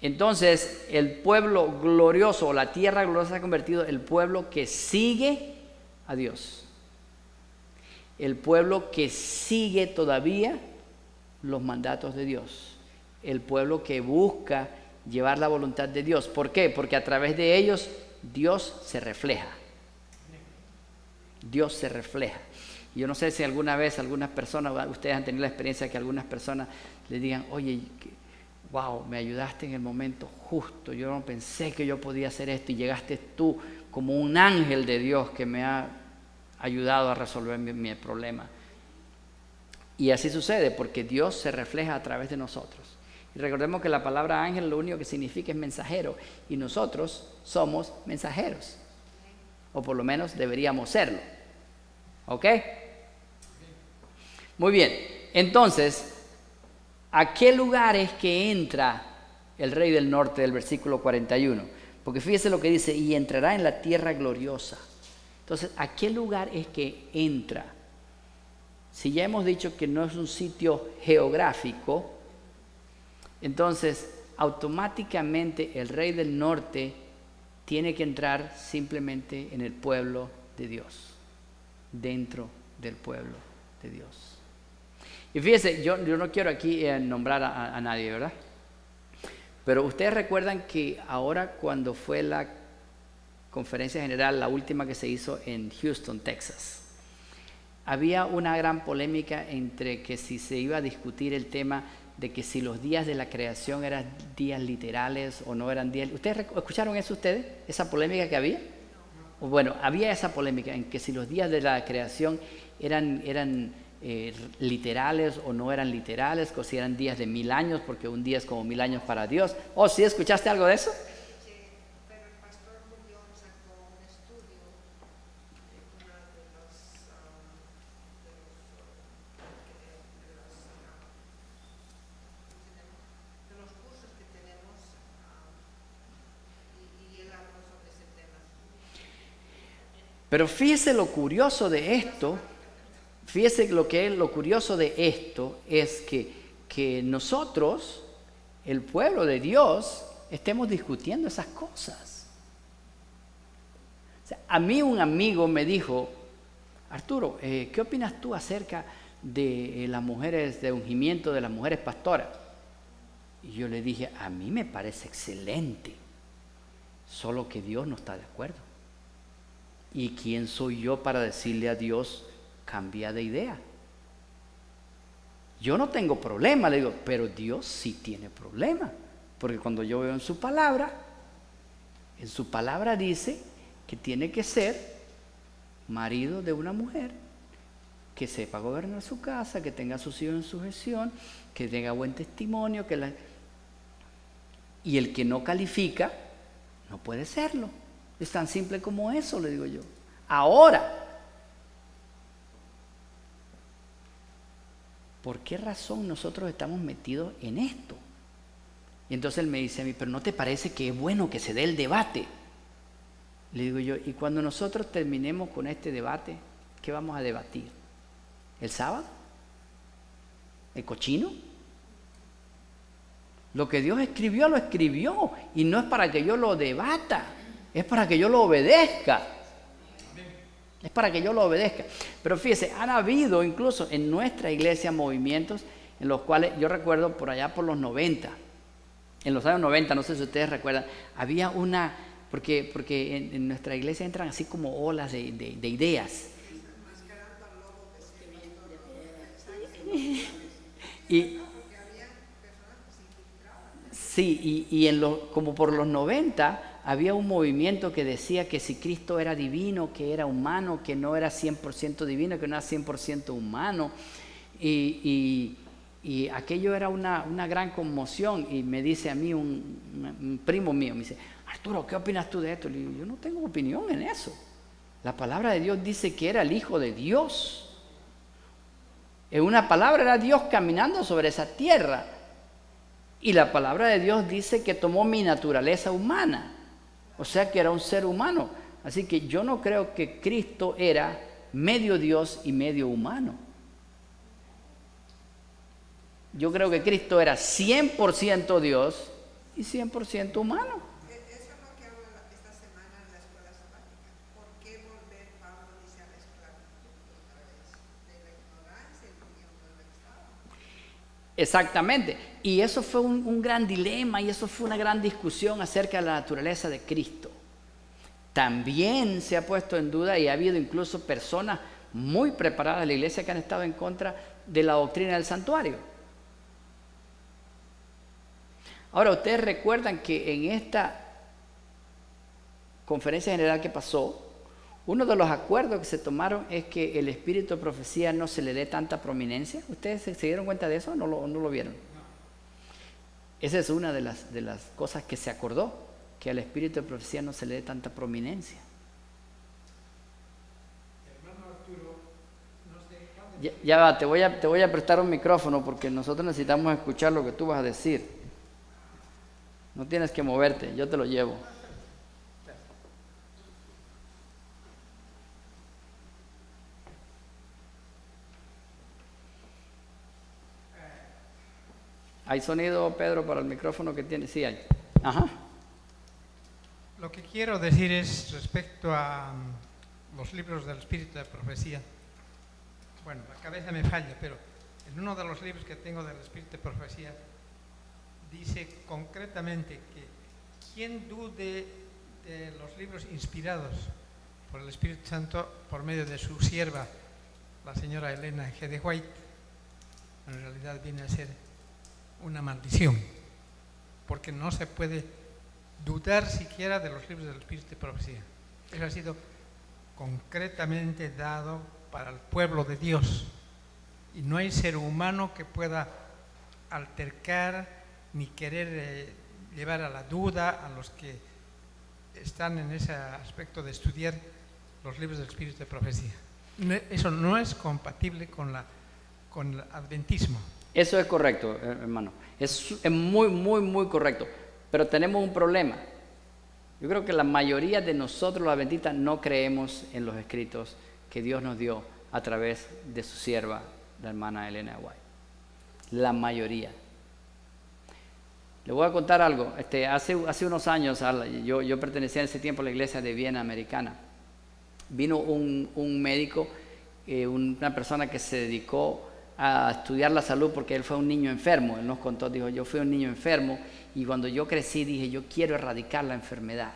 Entonces, el pueblo glorioso, o la tierra gloriosa, se ha convertido en el pueblo que sigue a Dios. El pueblo que sigue todavía los mandatos de Dios. El pueblo que busca llevar la voluntad de Dios. ¿Por qué? Porque a través de ellos Dios se refleja. Dios se refleja. Yo no sé si alguna vez algunas personas, ustedes han tenido la experiencia que algunas personas le digan, oye, wow, me ayudaste en el momento justo, yo no pensé que yo podía hacer esto y llegaste tú como un ángel de Dios que me ha ayudado a resolver mi problema. Y así sucede porque Dios se refleja a través de nosotros. Y recordemos que la palabra ángel lo único que significa es mensajero y nosotros somos mensajeros, o por lo menos deberíamos serlo. ¿Ok? Muy bien, entonces, ¿a qué lugar es que entra el Rey del Norte del versículo 41? Porque fíjese lo que dice, y entrará en la tierra gloriosa. Entonces, ¿a qué lugar es que entra? Si ya hemos dicho que no es un sitio geográfico, entonces automáticamente el Rey del Norte tiene que entrar simplemente en el pueblo de Dios, dentro del pueblo de Dios. Y fíjese, yo no quiero aquí nombrar a nadie, ¿verdad? Pero ustedes recuerdan que ahora cuando fue la conferencia general, la última que se hizo en Houston, Texas, había una gran polémica entre que si se iba a discutir el tema de que si los días de la creación eran días literales o no eran días. ¿Ustedes escucharon eso ustedes? ¿Esa polémica que había? Bueno, había esa polémica en que si los días de la creación eran literales o no eran literales, o si eran días de 1000 años, porque un día es como 1000 años para Dios. ¿Oh, sí escuchaste algo de eso? Sí, pero el pastor Julián sacó un estudio de uno de los cursos que tenemos y él habló sobre ese tema. Pero fíjese lo curioso de esto. Fíjese lo curioso de esto es que nosotros el pueblo de Dios estemos discutiendo esas cosas. O sea, a mí un amigo me dijo, Arturo, ¿qué opinas tú acerca de las mujeres, de ungimiento de las mujeres pastoras? Y yo le dije, a mí me parece excelente, solo que Dios no está de acuerdo. ¿Y quién soy yo para decirle a Dios, cambia de idea? Yo no tengo problema, le digo, pero Dios sí tiene problema. Porque cuando yo veo en su palabra dice que tiene que ser marido de una mujer, que sepa gobernar su casa, que tenga a sus hijos en sujeción, que tenga buen testimonio, y el que no califica no puede serlo. Es tan simple como eso, le digo yo. Ahora, ¿por qué razón nosotros estamos metidos en esto? Y entonces él me dice a mí, pero ¿no te parece que es bueno que se dé el debate? Le digo yo, y cuando nosotros terminemos con este debate, ¿qué vamos a debatir? ¿El sábado? ¿El cochino? Lo que Dios escribió, lo escribió. Y no es para que yo lo debata, es para que yo lo obedezca. Es para que yo lo obedezca. Pero fíjese, han habido incluso en nuestra iglesia movimientos en los cuales, yo recuerdo por allá por los 90, en los años 90, no sé si ustedes recuerdan, había una, porque en nuestra iglesia entran así como olas de ideas. Y sí, como por los 90 había un movimiento que decía que si Cristo era divino, que era humano, que no era 100% divino, que no era 100% humano. Y aquello era una gran conmoción. Y me dice a mí un primo mío, me dice, Arturo, ¿qué opinas tú de esto? Le digo, yo no tengo opinión en eso. La palabra de Dios dice que era el Hijo de Dios. En una palabra era Dios caminando sobre esa tierra. Y la palabra de Dios dice que tomó mi naturaleza humana. O sea que era un ser humano. Así que yo no creo que Cristo era medio Dios y medio humano. Yo creo que Cristo era 100% Dios y 100% humano. Eso es lo que hablo esta semana en la escuela sabática. ¿Por qué volver, Pablo dice, a la esclavitud otra vez? De la ignorancia y viviendo en el estado. Exactamente. Y eso fue un gran dilema y eso fue una gran discusión acerca de la naturaleza de Cristo. También se ha puesto en duda y ha habido incluso personas muy preparadas de la iglesia que han estado en contra de la doctrina del santuario. Ahora, ustedes recuerdan que en esta conferencia general que pasó, uno de los acuerdos que se tomaron es que el espíritu de profecía no se le dé tanta prominencia. ¿Ustedes se dieron cuenta de eso o no lo vieron? Esa es una de las cosas que se acordó, que al espíritu de profecía no se le dé tanta prominencia. Hermano Arturo, no sé cuándo... Ya va, te voy a prestar un micrófono porque nosotros necesitamos escuchar lo que tú vas a decir. No tienes que moverte, yo te lo llevo. ¿Hay sonido, Pedro, para el micrófono que tiene? Sí, hay. Ajá. Lo que quiero decir es respecto a los libros del Espíritu de Profecía. Bueno, la cabeza me falla, pero en uno de los libros que tengo del Espíritu de Profecía dice concretamente que quien dude de los libros inspirados por el Espíritu Santo por medio de su sierva, la señora Elena G. de White, en realidad viene a ser una maldición, porque no se puede dudar siquiera de los libros del Espíritu de Profecía. Eso ha sido concretamente dado para el pueblo de Dios y no hay ser humano que pueda altercar ni querer llevar a la duda a los que están en ese aspecto de estudiar los libros del Espíritu de Profecía. Eso no es compatible con el adventismo. Eso es correcto, hermano. Es muy, muy, muy correcto. Pero tenemos un problema. Yo creo que la mayoría de nosotros, los adventistas, no creemos en los escritos que Dios nos dio a través de su sierva, la hermana Elena White. La mayoría. Le voy a contar algo. Hace unos años, yo pertenecía en ese tiempo a la iglesia de Viena americana. Vino un médico, una persona que se dedicó a estudiar la salud porque él fue un niño enfermo. Él nos contó, dijo, yo fui un niño enfermo y cuando yo crecí dije, yo quiero erradicar la enfermedad.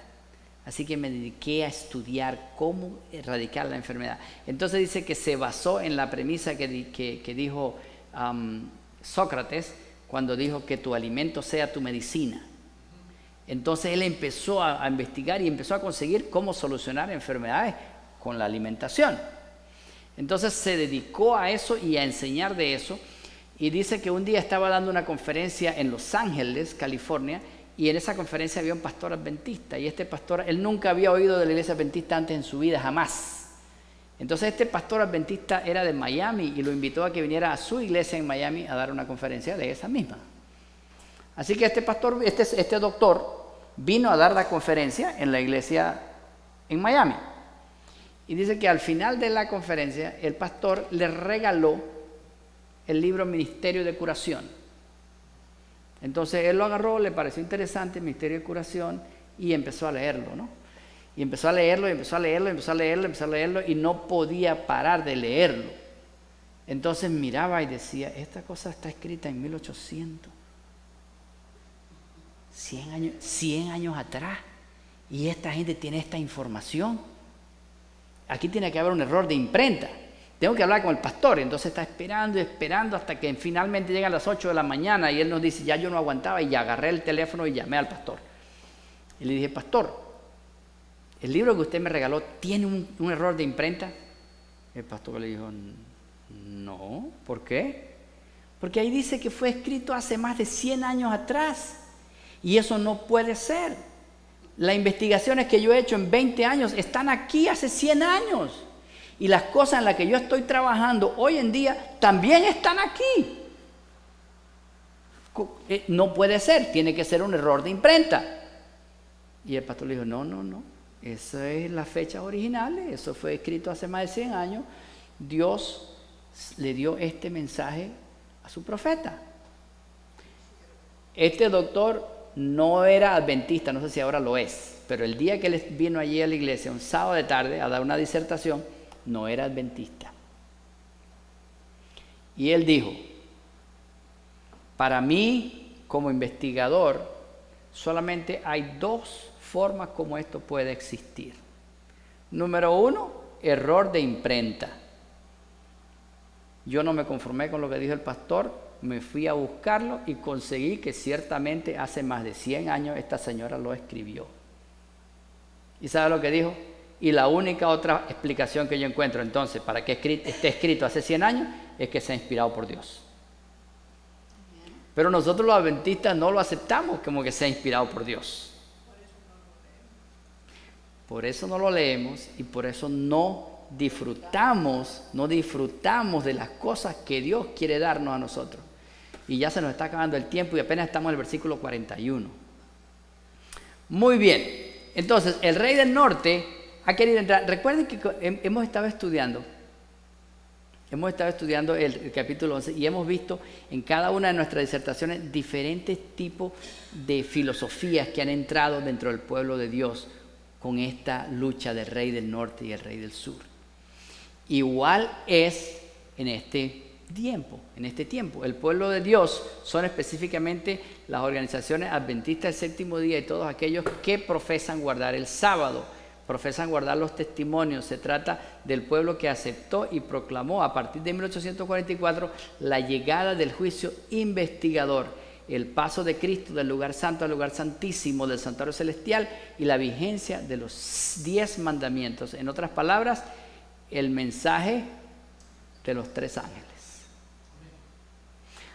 Así que me dediqué a estudiar cómo erradicar la enfermedad. Entonces dice que se basó en la premisa que dijo Sócrates cuando dijo que tu alimento sea tu medicina. Entonces él empezó a investigar y empezó a conseguir cómo solucionar enfermedades con la alimentación. Entonces se dedicó a eso y a enseñar de eso. Y dice que un día estaba dando una conferencia en Los Ángeles, California, y en esa conferencia había un pastor adventista. Y este pastor, él nunca había oído de la iglesia adventista antes en su vida, jamás. Entonces este pastor adventista era de Miami y lo invitó a que viniera a su iglesia en Miami a dar una conferencia de esa misma. Así que este doctor vino a dar la conferencia en la iglesia en Miami. Y dice que al final de la conferencia el pastor le regaló el libro Ministerio de Curación. Entonces él lo agarró, le pareció interesante, Ministerio de Curación, y empezó a leerlo, ¿no? Y empezó a leerlo, y empezó a leerlo, y empezó a leerlo, y empezó a leerlo, y no podía parar de leerlo. Entonces miraba y decía, esta cosa está escrita en 1800, 100 años atrás, y esta gente tiene esta información. Aquí tiene que haber un error de imprenta. Tengo que hablar con el pastor. Entonces está esperando y esperando hasta que finalmente llegan las 8 de la mañana y él nos dice, ya yo no aguantaba, y ya agarré el teléfono y llamé al pastor. Y le dije, pastor, el libro que usted me regaló tiene un error de imprenta. El pastor le dijo, no, ¿por qué? Porque ahí dice que fue escrito hace más de 100 años atrás y eso no puede ser. Las investigaciones que yo he hecho en 20 años están aquí hace 100 años. Y las cosas en las que yo estoy trabajando hoy en día también están aquí. No puede ser, tiene que ser un error de imprenta. Y el pastor le dijo, no, esa es la fecha original, eso fue escrito hace más de 100 años. Dios le dio este mensaje a su profeta. Este doctor no era adventista, no sé si ahora lo es, pero el día que él vino allí a la iglesia, un sábado de tarde, a dar una disertación, no era adventista. Y él dijo, para mí, como investigador, solamente hay 2 formas como esto puede existir. Número 1, error de imprenta. Yo no me conformé con lo que dijo el pastor, me fui a buscarlo y conseguí que ciertamente hace más de 100 años esta señora lo escribió. ¿Y sabe lo que dijo? Y la única otra explicación que yo encuentro entonces para que esté escrito hace 100 años es que sea inspirado por Dios. Pero nosotros los adventistas no lo aceptamos como que sea inspirado por Dios. Por eso no lo leemos y por eso no disfrutamos de las cosas que Dios quiere darnos a nosotros. Y ya se nos está acabando el tiempo y apenas estamos en el versículo 41. Muy bien, entonces el rey del norte ha querido entrar. Recuerden que hemos estado estudiando el capítulo 11 y hemos visto en cada una de nuestras disertaciones diferentes tipos de filosofías que han entrado dentro del pueblo de Dios con esta lucha del rey del norte y el rey del sur. Igual es en este tiempo. El pueblo de Dios son específicamente las organizaciones adventistas del séptimo día y todos aquellos que profesan guardar el sábado, profesan guardar los testimonios. Se trata del pueblo que aceptó y proclamó a partir de 1844 la llegada del juicio investigador, el paso de Cristo del lugar santo al lugar santísimo, del santuario celestial y la vigencia de los 10 mandamientos. En otras palabras, el mensaje de los 3 ángeles.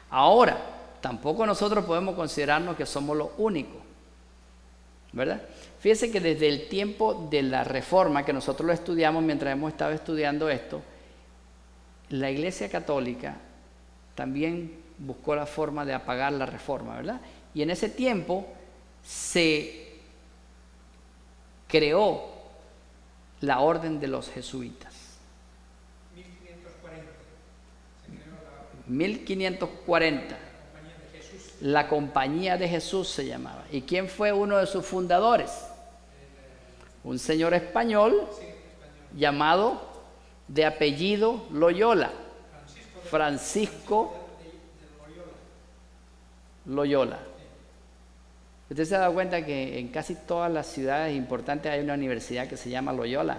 Ahora, tampoco nosotros podemos considerarnos que somos los únicos, ¿verdad? Fíjense que desde el tiempo de la Reforma, que nosotros lo estudiamos mientras hemos estado estudiando esto, la Iglesia Católica también buscó la forma de apagar la Reforma, ¿verdad? Y en ese tiempo se creó la Orden de los Jesuitas. 1540. La Compañía de Jesús se llamaba. ¿Y quién fue uno de sus fundadores? Un señor español llamado de apellido Loyola. Francisco Loyola. Usted se ha dado cuenta que en casi todas las ciudades importantes hay una universidad que se llama Loyola.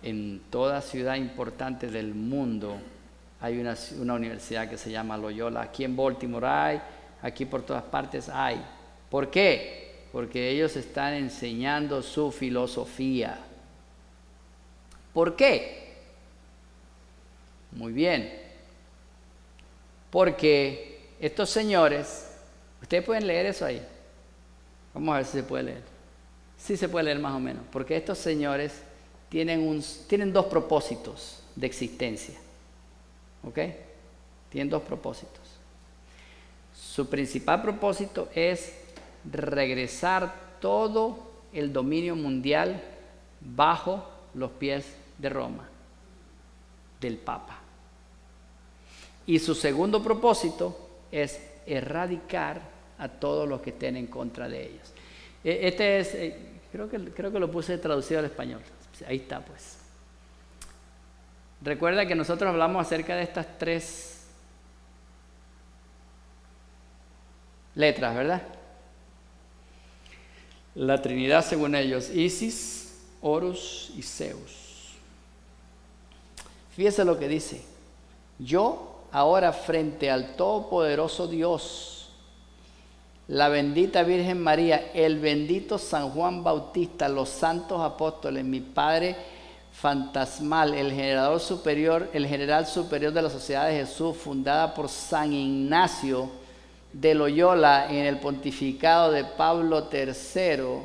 En toda ciudad importante del mundo hay una universidad que se llama Loyola. Aquí en Baltimore hay, aquí por todas partes hay. ¿Por qué? Porque ellos están enseñando su filosofía. ¿Por qué? Muy bien. Porque estos señores, ustedes pueden leer eso ahí. Vamos a ver si se puede leer. Sí se puede leer más o menos. Porque estos señores tienen dos propósitos de existencia. ¿Ok? Tienen dos propósitos. Su principal propósito es regresar todo el dominio mundial bajo los pies de Roma, del Papa. Y su segundo propósito es erradicar a todos los que estén en contra de ellos. Este es, creo que lo puse traducido al español. Ahí está, pues. Recuerda que nosotros hablamos acerca de estas tres letras, ¿verdad? La Trinidad según ellos, Isis, Horus y Zeus. Fíjese lo que dice. Yo ahora frente al Todopoderoso Dios, la bendita Virgen María, el bendito San Juan Bautista, los santos apóstoles, mi Padre fantasmal, el general superior de la Sociedad de Jesús, fundada por San Ignacio de Loyola en el pontificado de Pablo III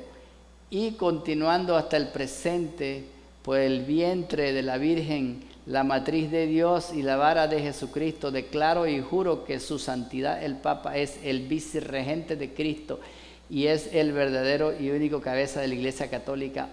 y continuando hasta el presente por el vientre de la Virgen, la matriz de Dios y la vara de Jesucristo, declaro y juro que su santidad el Papa es el vicerregente de Cristo y es el verdadero y único cabeza de la Iglesia Católica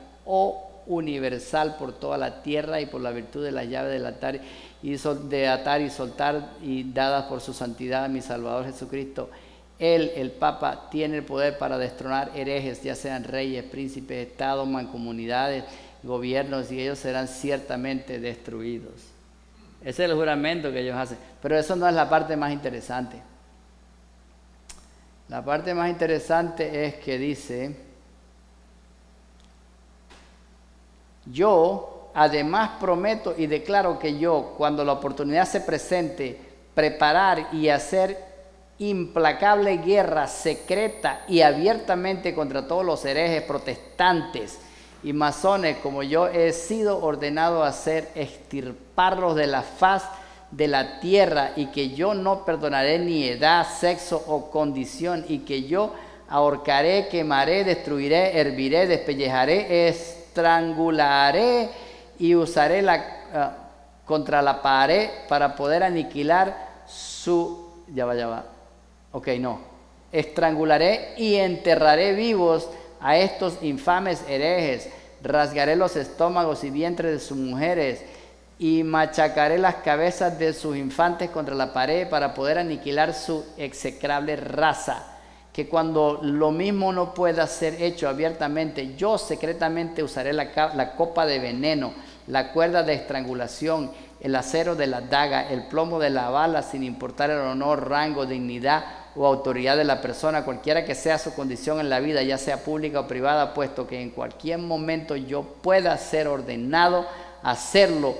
universal por toda la tierra y por la virtud de las llaves del altar de atar y soltar y dadas por su santidad mi Salvador Jesucristo. Él, el Papa, tiene el poder para destronar herejes, ya sean reyes, príncipes, estados, mancomunidades, gobiernos, y ellos serán ciertamente destruidos. Ese es el juramento que ellos hacen. Pero eso no es la parte más interesante. La parte más interesante es que dice: yo además prometo y declaro que yo, cuando la oportunidad se presente, preparar y hacer implacable guerra secreta y abiertamente contra todos los herejes protestantes y masones, como yo he sido ordenado a hacer, extirparlos de la faz de la tierra, y que yo no perdonaré ni edad, sexo o condición, y que yo ahorcaré, quemaré, destruiré, herviré, despellejaré, estrangularé y usaré contra la pared para poder aniquilar su... Estrangularé y enterraré vivos a estos infames herejes, rasgaré los estómagos y vientres de sus mujeres y machacaré las cabezas de sus infantes contra la pared para poder aniquilar su execrable raza. Que cuando lo mismo no pueda ser hecho abiertamente, yo secretamente usaré la copa de veneno, la cuerda de estrangulación, el acero de la daga, el plomo de la bala, sin importar el honor, rango, dignidad o autoridad de la persona, cualquiera que sea su condición en la vida, ya sea pública o privada, puesto que en cualquier momento yo pueda ser ordenado a hacerlo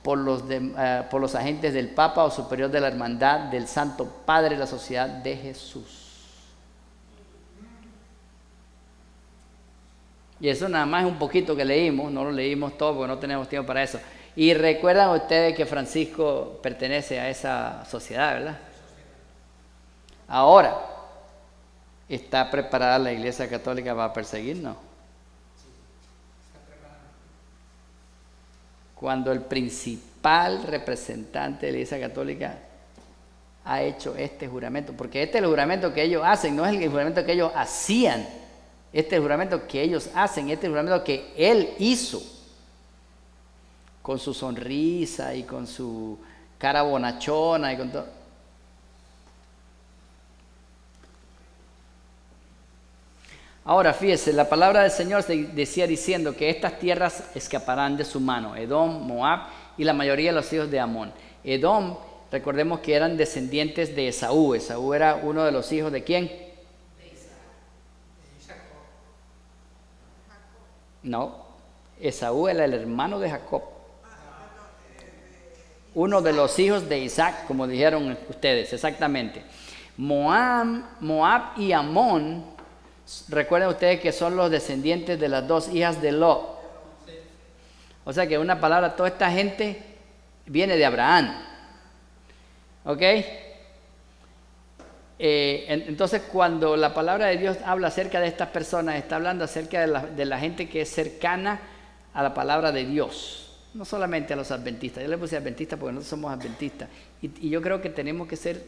por los agentes del Papa o superior de la Hermandad del Santo Padre de la Sociedad de Jesús. Y eso nada más es un poquito que leímos, no lo leímos todo porque no tenemos tiempo para eso. Y recuerdan ustedes que Francisco pertenece a esa sociedad, ¿verdad? Ahora, ¿está preparada la Iglesia Católica para perseguirnos? Cuando el principal representante de la Iglesia Católica ha hecho este juramento, porque este es el juramento que ellos hacen, no es el juramento que ellos hacían, este es el juramento que ellos hacen, este es el juramento que él hizo, con su sonrisa y con su cara bonachona y con todo. Ahora, fíjese, la palabra del Señor decía diciendo que estas tierras escaparán de su mano, Edom, Moab y la mayoría de los hijos de Amón. Edom, recordemos que eran descendientes de Esaú. Esaú era uno de los hijos ¿de quién? De Isaac. No, Esaú era el hermano de Jacob. Uno de los hijos de Isaac, como dijeron ustedes, exactamente. Moab y Amón, recuerden ustedes que son los descendientes de las dos hijas de Lot. O sea que una palabra, toda esta gente viene de Abraham. ¿Ok? Entonces cuando la palabra de Dios habla acerca de estas personas, está hablando acerca de la gente que es cercana a la palabra de Dios. No solamente a los adventistas. Yo le puse adventistas porque nosotros somos adventistas. Y yo creo que tenemos que ser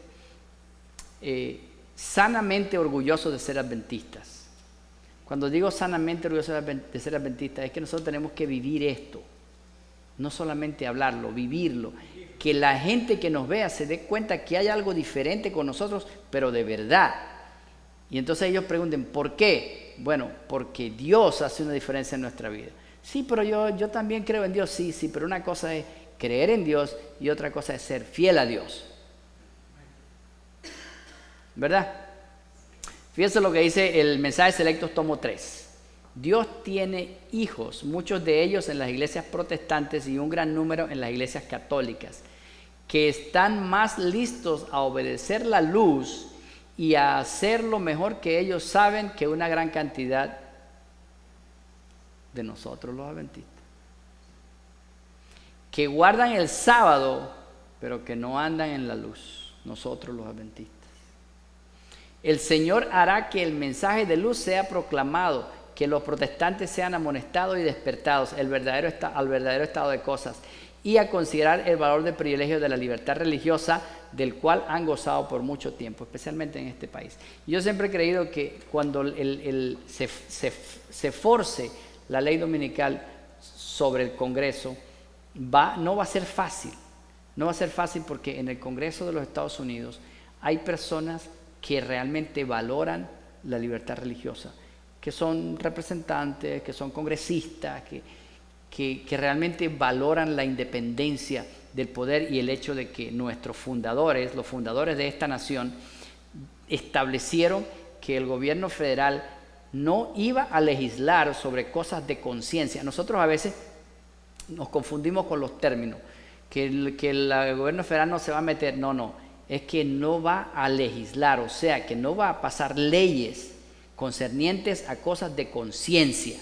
sanamente orgullosos de ser adventistas. Cuando digo sanamente orgullosos de ser adventistas, es que nosotros tenemos que vivir esto. No solamente hablarlo, vivirlo. Que la gente que nos vea se dé cuenta que hay algo diferente con nosotros, pero de verdad. Y entonces ellos pregunten, ¿por qué? Bueno, porque Dios hace una diferencia en nuestra vida. Sí, pero yo también creo en Dios, sí, pero una cosa es creer en Dios y otra cosa es ser fiel a Dios. ¿Verdad? Fíjense lo que dice el Mensajes Selectos, tomo 3. Dios tiene hijos, muchos de ellos en las iglesias protestantes y un gran número en las iglesias católicas, que están más listos a obedecer la luz y a hacer lo mejor que ellos saben que una gran cantidad de nosotros los adventistas, que guardan el sábado pero que no andan en la luz, nosotros los adventistas. El Señor hará que el mensaje de luz sea proclamado, que los protestantes sean amonestados y despertados al verdadero estado de cosas y a considerar el valor del privilegio de la libertad religiosa del cual han gozado por mucho tiempo, especialmente en este país. Yo siempre he creído que cuando se force la ley dominical sobre el Congreso, no va a ser fácil. No va a ser fácil porque en el Congreso de los Estados Unidos hay personas que realmente valoran la libertad religiosa, que son representantes, que son congresistas, que realmente valoran la independencia del poder y el hecho de que nuestros fundadores, los fundadores de esta nación, establecieron que el gobierno federal no iba a legislar sobre cosas de conciencia. Nosotros a veces nos confundimos con los términos, que el gobierno federal no se va a meter, no, es que no va a legislar, o sea, que no va a pasar leyes concernientes a cosas de conciencia.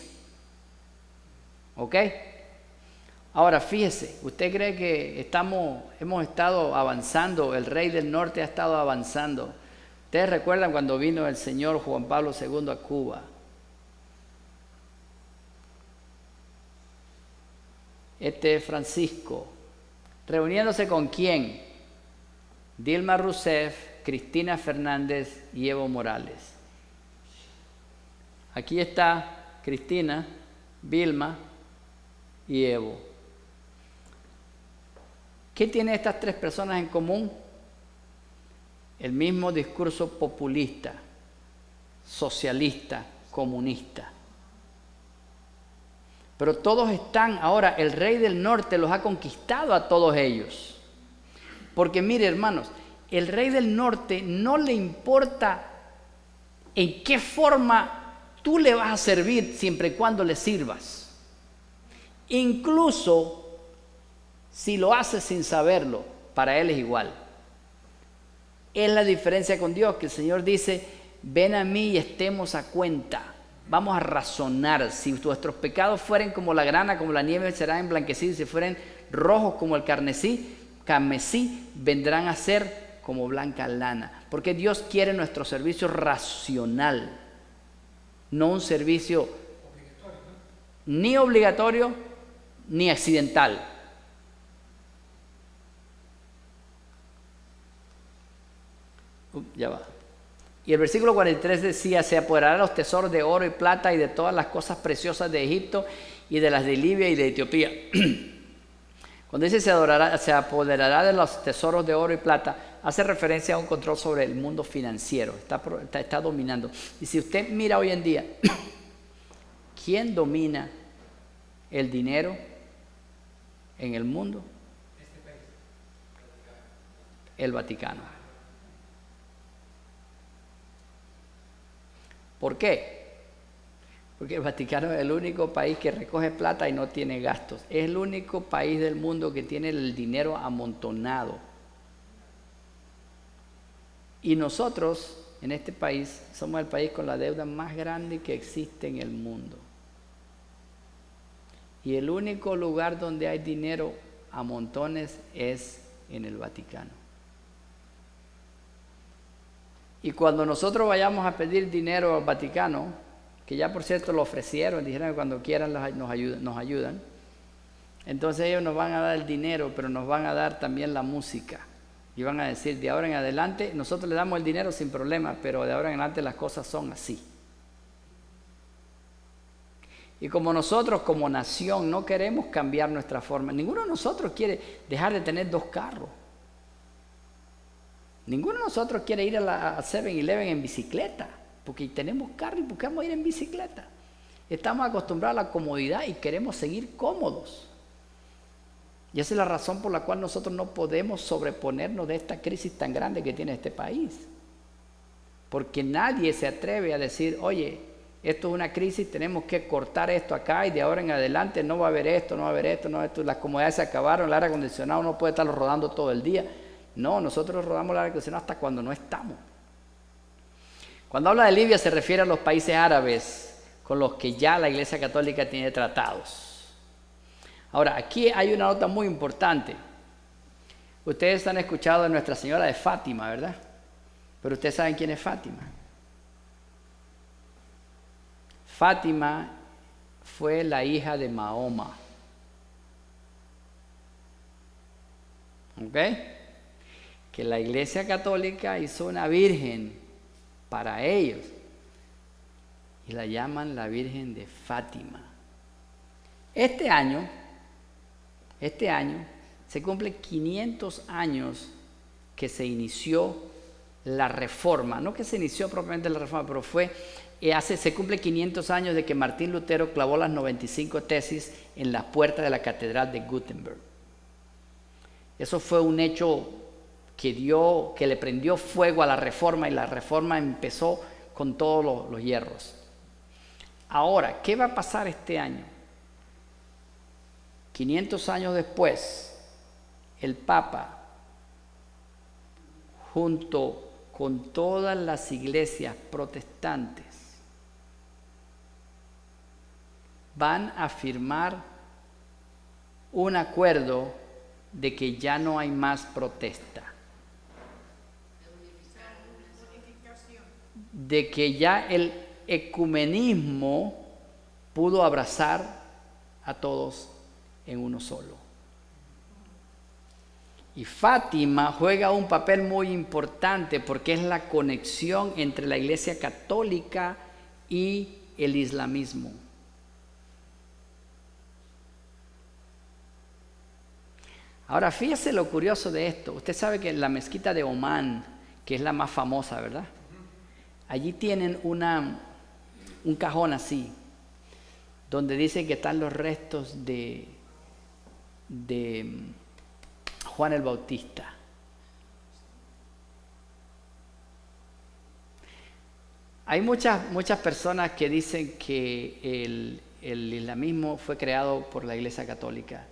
¿Ok? Ahora fíjese, ¿usted cree que hemos estado avanzando, el rey del norte ha estado avanzando? Ustedes recuerdan cuando vino el señor Juan Pablo II a Cuba. Francisco, reuniéndose con quién? Dilma Rousseff, Cristina Fernández y Evo Morales. Aquí está Cristina, Vilma y Evo. ¿Qué tienen estas tres personas en común? El mismo discurso populista, socialista, comunista. Pero todos están, ahora el rey del norte los ha conquistado a todos ellos. Porque mire, hermanos, el rey del norte no le importa en qué forma tú le vas a servir siempre y cuando le sirvas. Incluso si lo haces sin saberlo, para él es igual. Es la diferencia con Dios, que el Señor dice, ven a mí y estemos a cuenta. Vamos a razonar. Si vuestros pecados fueren como la grana, como la nieve, serán emblanquecidos. Si fueren rojos como el carmesí, vendrán a ser como blanca lana. Porque Dios quiere nuestro servicio racional, no un servicio ni obligatorio ni accidental. Ya va. Y el versículo 43 decía, se apoderarán los tesoros de oro y plata y de todas las cosas preciosas de Egipto y de las de Libia y de Etiopía. Cuando dice se apoderará de los tesoros de oro y plata, hace referencia a un control sobre el mundo financiero, está dominando. Y si usted mira hoy en día, ¿quién domina el dinero en el mundo? El Vaticano. ¿Por qué? Porque el Vaticano es el único país que recoge plata y no tiene gastos. Es el único país del mundo que tiene el dinero amontonado. Y nosotros, en este país, somos el país con la deuda más grande que existe en el mundo. Y el único lugar donde hay dinero a montones es en el Vaticano. Y cuando nosotros vayamos a pedir dinero al Vaticano, que ya por cierto lo ofrecieron, dijeron que cuando quieran nos ayudan, entonces ellos nos van a dar el dinero, pero nos van a dar también la música. Y van a decir, de ahora en adelante, nosotros le damos el dinero sin problema, pero de ahora en adelante las cosas son así. Y como nosotros como nación no queremos cambiar nuestra forma, ninguno de nosotros quiere dejar de tener 2 carros. Ninguno de nosotros quiere ir a 7-Eleven en bicicleta, porque tenemos carro y ¿por qué vamos a ir en bicicleta? Estamos acostumbrados a la comodidad y queremos seguir cómodos. Y esa es la razón por la cual nosotros no podemos sobreponernos de esta crisis tan grande que tiene este país. Porque nadie se atreve a decir, oye, esto es una crisis, tenemos que cortar esto acá y de ahora en adelante no va a haber esto, no va a haber esto, las comodidades se acabaron, el aire acondicionado no puede estarlo rodando todo el día. No, nosotros rodamos el aire acondicionado hasta cuando no estamos. Cuando habla de Libia se refiere a los países árabes con los que ya la Iglesia Católica tiene tratados. Ahora, aquí hay una nota muy importante. Ustedes han escuchado de Nuestra Señora de Fátima, ¿verdad? Pero ustedes saben quién es Fátima. Fátima fue la hija de Mahoma. ¿Ok? Que la Iglesia Católica hizo una virgen para ellos y la llaman la Virgen de Fátima. Este año se cumple 500 años que se inició la reforma, no que se inició propiamente la reforma, pero se cumple 500 años de que Martín Lutero clavó las 95 tesis en la puerta de la Catedral de Gutenberg. Eso fue un hecho que le prendió fuego a la reforma y la reforma empezó con todos los hierros. Ahora, ¿qué va a pasar este año? 500 años después, el Papa, junto con todas las iglesias protestantes, van a firmar un acuerdo de que ya no hay más protesta. De que ya el ecumenismo pudo abrazar a todos en uno solo. Y Fátima juega un papel muy importante porque es la conexión entre la Iglesia Católica y el islamismo. Ahora, fíjese lo curioso de esto. Usted sabe que la mezquita de Omán, que es la más famosa, ¿verdad? Allí tienen un cajón así, donde dice que están los restos de Juan el Bautista. Hay muchas personas que dicen que el islamismo fue creado por la Iglesia Católica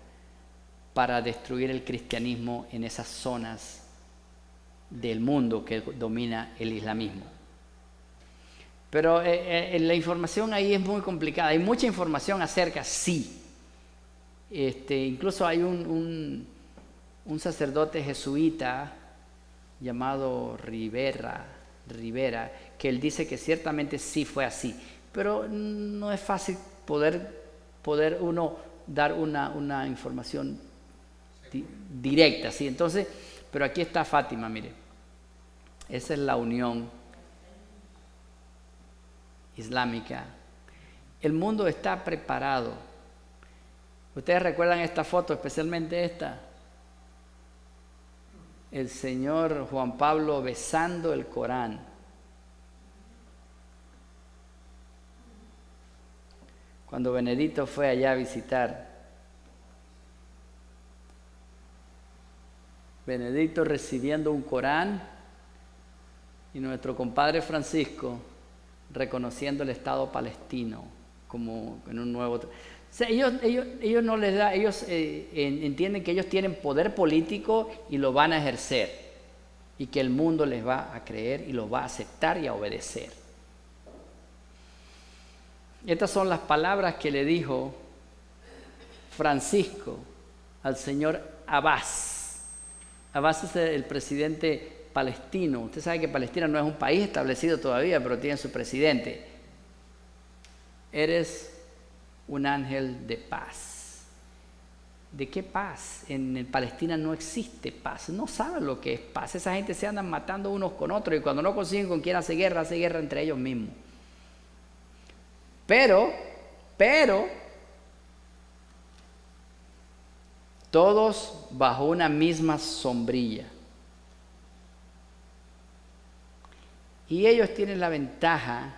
para destruir el cristianismo en esas zonas del mundo que domina el islamismo. Pero la información ahí es muy complicada. Hay mucha información acerca, sí. Incluso hay un sacerdote jesuita llamado Rivera, que él dice que ciertamente sí fue así. Pero no es fácil poder uno dar una información directa, ¿sí? Entonces, pero aquí está Fátima, mire. Esa es la unión islámica. El mundo está preparado. Ustedes recuerdan esta foto, especialmente esta. el señor Juan Pablo besando el Corán. Cuando Benedicto fue allá a visitar. Benedicto recibiendo un Corán y nuestro compadre Francisco reconociendo el Estado palestino como en un nuevo... O sea, ellos no les da, ellos entienden que ellos tienen poder político y lo van a ejercer y que el mundo les va a creer y los va a aceptar y a obedecer. Estas son las palabras que le dijo Francisco al señor Abbas. Abbas es el presidente palestino. Usted sabe que Palestina no es un país establecido todavía, pero tiene su presidente. Eres un ángel de paz. ¿De qué paz? En Palestina no existe paz. No saben lo que es paz. Esa gente se andan matando unos con otros y cuando no consiguen con quién hace guerra entre ellos mismos. Pero, todos bajo una misma sombrilla. Y ellos tienen la ventaja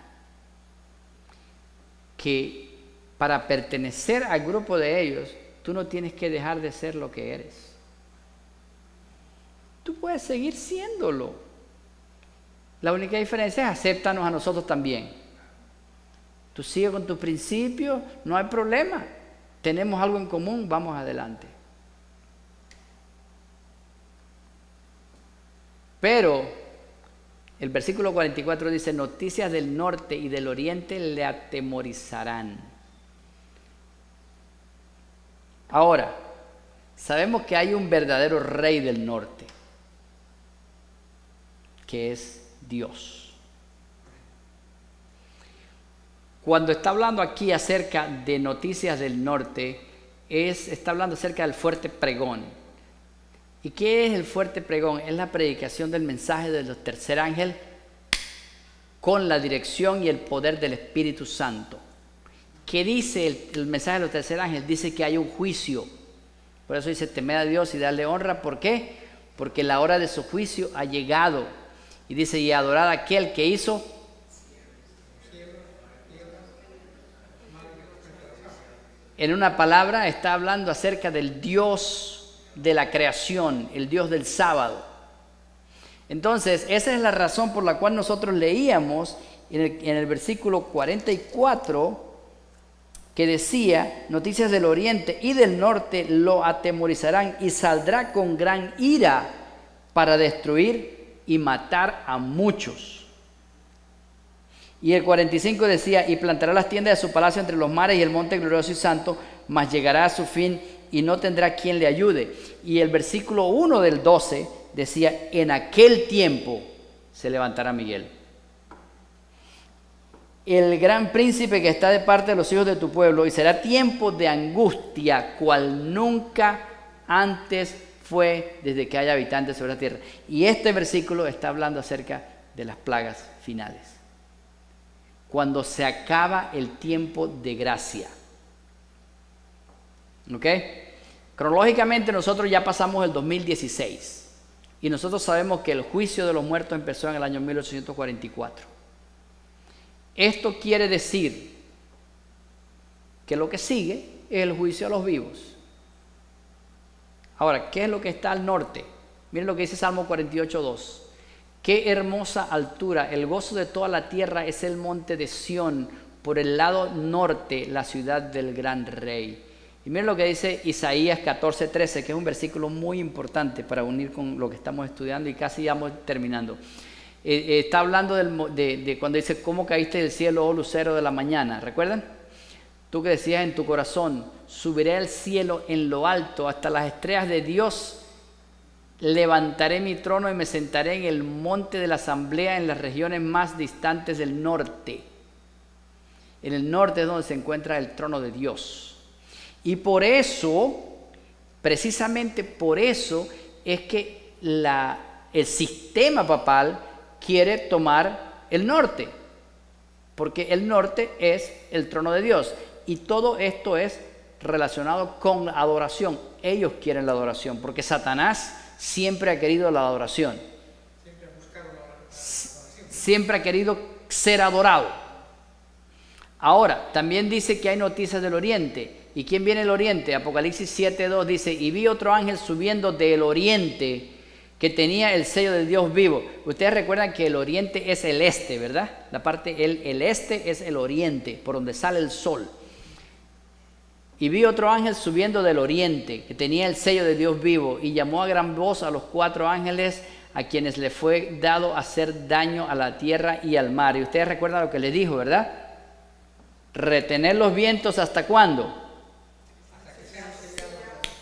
que para pertenecer al grupo de ellos, tú no tienes que dejar de ser lo que eres. Tú puedes seguir siéndolo. La única diferencia es acéptanos a nosotros también. Tú sigues con tus principios, no hay problema. Tenemos algo en común, vamos adelante. Pero el versículo 44 dice, noticias del norte y del oriente le atemorizarán. Ahora, sabemos que hay un verdadero rey del norte, que es Dios. Cuando está hablando aquí acerca de noticias del norte, está hablando acerca del fuerte pregón. ¿Y qué es el fuerte pregón? Es la predicación del mensaje del tercer ángel con la dirección y el poder del Espíritu Santo. ¿Qué dice el mensaje del tercer ángel? Dice que hay un juicio. Por eso dice, temed a Dios y darle honra. ¿Por qué? Porque la hora de su juicio ha llegado. Y dice, y adorad a aquel que hizo. En una palabra está hablando acerca del Dios de la creación, el Dios del sábado. Entonces, esa es la razón por la cual nosotros leíamos en el versículo 44 que decía, noticias del oriente y del norte lo atemorizarán y saldrá con gran ira para destruir y matar a muchos. Y el 45 decía, y plantará las tiendas de su palacio entre los mares y el monte glorioso y santo, mas llegará a su fin y no tendrá quien le ayude. Y el versículo 1 del 12 decía, en aquel tiempo se levantará Miguel, el gran príncipe que está de parte de los hijos de tu pueblo, y será tiempo de angustia, cual nunca antes fue desde que haya habitantes sobre la tierra. Y este versículo está hablando acerca de las plagas finales, cuando se acaba el tiempo de gracia. ¿Ok? Cronológicamente nosotros ya pasamos el 2016 y nosotros sabemos que el juicio de los muertos empezó en el año 1844. Esto quiere decir que lo que sigue es el juicio a los vivos. Ahora, ¿qué es lo que está al norte? Miren lo que dice Salmo 48:2. Qué hermosa altura, el gozo de toda la tierra es el monte de Sión, por el lado norte, la ciudad del gran rey. Y miren lo que dice Isaías 14:13, que es un versículo muy importante para unir con lo que estamos estudiando y casi ya vamos terminando. Está hablando de cuando dice, ¿cómo caíste del cielo, oh lucero de la mañana? ¿Recuerdan? Tú que decías en tu corazón, subiré al cielo en lo alto, hasta las estrellas de Dios. Levantaré mi trono y me sentaré en el monte de la asamblea, en las regiones más distantes del norte. En el norte es donde se encuentra el trono de Dios. Y por eso, precisamente por eso, es que el sistema papal quiere tomar el norte, porque el norte es el trono de Dios y todo esto es relacionado con la adoración. Ellos quieren la adoración porque Satanás siempre ha querido la adoración. Siempre ha querido ser adorado. Ahora, también dice que hay noticias del oriente. ¿Y quién viene del oriente? Apocalipsis 7:2 dice, y vi otro ángel subiendo del oriente que tenía el sello del Dios vivo. Ustedes recuerdan que el oriente es el este, ¿verdad? La parte, el este es el oriente, por donde sale el sol. Y vi otro ángel subiendo del oriente que tenía el sello de Dios vivo y llamó a gran voz a los 4 ángeles a quienes le fue dado hacer daño a la tierra y al mar. Y ustedes recuerdan lo que les dijo, ¿verdad? Retener los vientos, ¿hasta cuándo?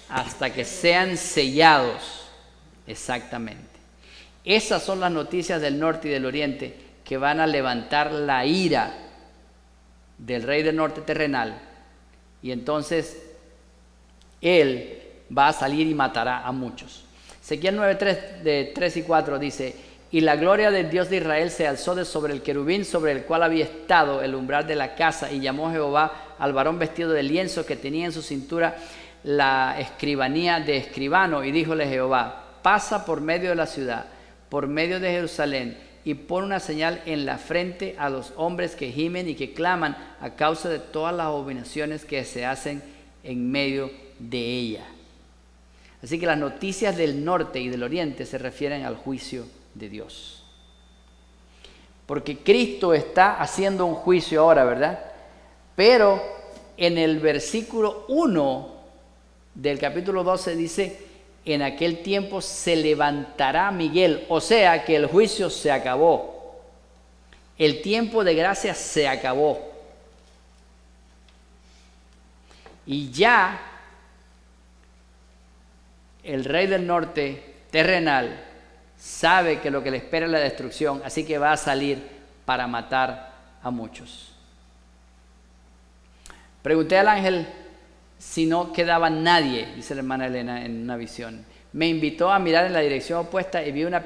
Hasta que sean sellados. Exactamente. Esas son las noticias del norte y del oriente que van a levantar la ira del rey del norte terrenal. Y entonces él va a salir y matará a muchos. Ezequiel 9:3 de 3 y 4 dice, y la gloria del Dios de Israel se alzó de sobre el querubín sobre el cual había estado el umbral de la casa, y llamó Jehová al varón vestido de lienzo que tenía en su cintura la escribanía de escribano, y díjole Jehová, pasa por medio de la ciudad, por medio de Jerusalén, y pon una señal en la frente a los hombres que gimen y que claman a causa de todas las abominaciones que se hacen en medio de ella. Así que las noticias del norte y del oriente se refieren al juicio de Dios. Porque Cristo está haciendo un juicio ahora, ¿verdad? Pero en el versículo 1 del capítulo 12 dice, en aquel tiempo se levantará Miguel, o sea que el juicio se acabó. El tiempo de gracia se acabó. Y ya el rey del norte terrenal sabe que lo que le espera es la destrucción, así que va a salir para matar a muchos. Pregunté al ángel si no quedaba nadie, dice la hermana Elena en una visión. Me invitó a mirar en la dirección opuesta y vi una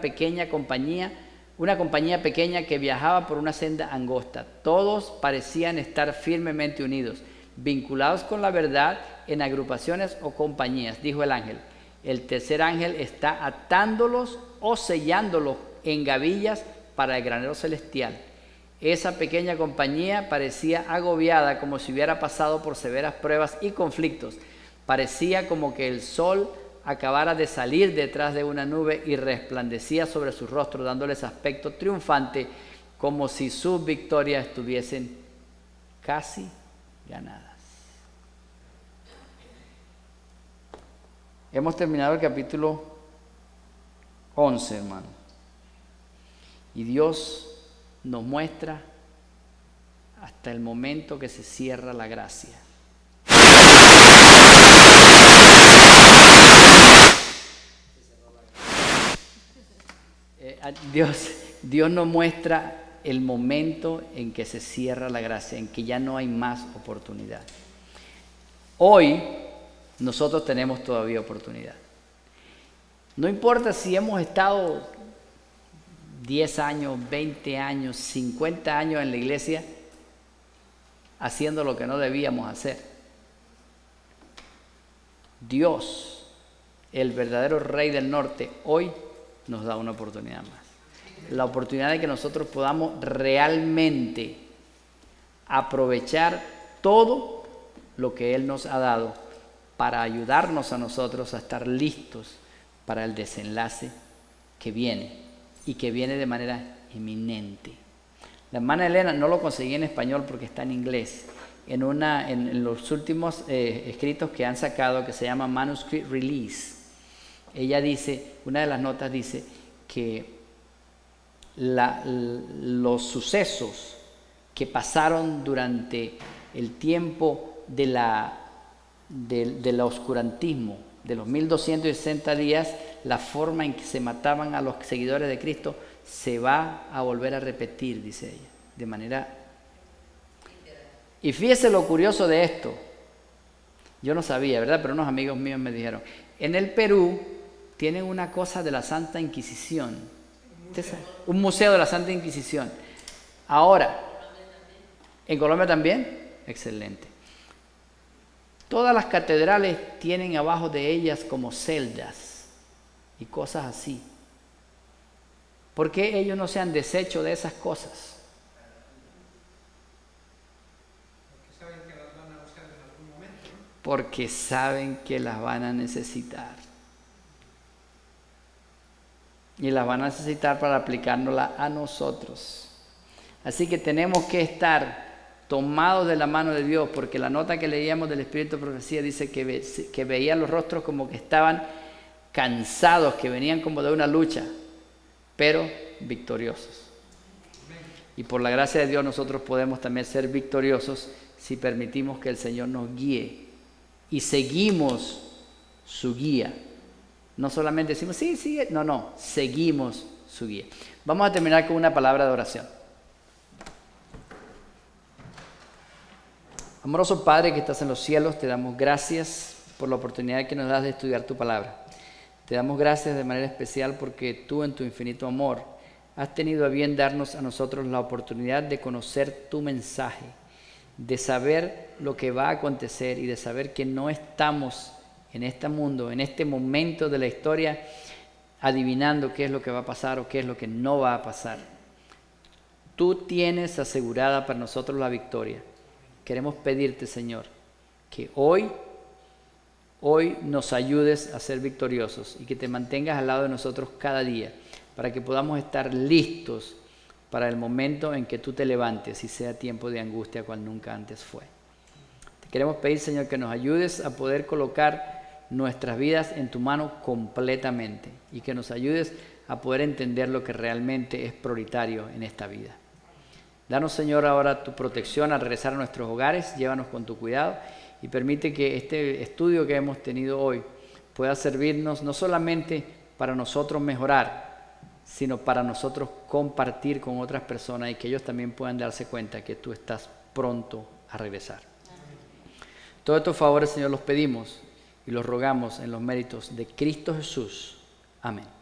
compañía pequeña que viajaba por una senda angosta. Todos parecían estar firmemente unidos, vinculados con la verdad en agrupaciones o compañías, dijo el ángel. El tercer ángel está atándolos o sellándolos en gavillas para el granero celestial. Esa pequeña compañía parecía agobiada, como si hubiera pasado por severas pruebas y conflictos. Parecía como que el sol acabara de salir detrás de una nube y resplandecía sobre su rostro, dándoles aspecto triunfante, como si sus victorias estuviesen casi ganadas. Hemos terminado el capítulo 11, hermano. Y Dios nos muestra hasta el momento que se cierra la gracia. Dios nos muestra el momento en que se cierra la gracia, en que ya no hay más oportunidad. Hoy nosotros tenemos todavía oportunidad. No importa si hemos estado 10 años, 20 años, 50 años en la iglesia haciendo lo que no debíamos hacer. Dios, el verdadero Rey del Norte, hoy nos da una oportunidad más. La oportunidad de que nosotros podamos realmente aprovechar todo lo que Él nos ha dado para ayudarnos a nosotros a estar listos para el desenlace que viene y que viene de manera eminente. La hermana Elena no lo conseguí en español porque está en inglés. En los últimos escritos que han sacado, que se llama Manuscript Release, ella dice, una de las notas dice que los sucesos que pasaron durante el tiempo del oscurantismo, de los 1260 días, la forma en que se mataban a los seguidores de Cristo se va a volver a repetir, dice ella, de manera... Y fíjese lo curioso de esto. Yo no sabía, ¿verdad? Pero unos amigos míos me dijeron, en el Perú tienen una cosa de la Santa Inquisición. Un museo de la Santa Inquisición. Ahora, ¿en Colombia también? Excelente. Todas las catedrales tienen abajo de ellas como celdas. y cosas así. ¿Por qué ellos no se han deshecho de esas cosas? Porque saben que las van a necesitar. Y las van a necesitar para aplicárnoslas a nosotros. Así que tenemos que estar tomados de la mano de Dios, porque la nota que leíamos del Espíritu de Profecía dice que veía los rostros como que estaban cansados, que venían como de una lucha, pero victoriosos. Y por la gracia de Dios nosotros podemos también ser victoriosos si permitimos que el Señor nos guíe y seguimos su guía. No solamente decimos, sí, sigue, no, seguimos su guía. Vamos a terminar con una palabra de oración. Amoroso Padre que estás en los cielos, te damos gracias por la oportunidad que nos das de estudiar tu palabra. Te damos gracias de manera especial porque tú en tu infinito amor has tenido a bien darnos a nosotros la oportunidad de conocer tu mensaje, de saber lo que va a acontecer y de saber que no estamos en este mundo, en este momento de la historia, adivinando qué es lo que va a pasar o qué es lo que no va a pasar. Tú tienes asegurada para nosotros la victoria. Queremos pedirte, Señor, que hoy nos ayudes a ser victoriosos y que te mantengas al lado de nosotros cada día para que podamos estar listos para el momento en que tú te levantes y sea tiempo de angustia cual nunca antes fue. Te queremos pedir, Señor, que nos ayudes a poder colocar nuestras vidas en tu mano completamente y que nos ayudes a poder entender lo que realmente es prioritario en esta vida. Danos, Señor, ahora tu protección al regresar a nuestros hogares, llévanos con tu cuidado y permite que este estudio que hemos tenido hoy pueda servirnos no solamente para nosotros mejorar, sino para nosotros compartir con otras personas y que ellos también puedan darse cuenta que tú estás pronto a regresar. Todos estos favores, Señor, los pedimos y los rogamos en los méritos de Cristo Jesús. Amén.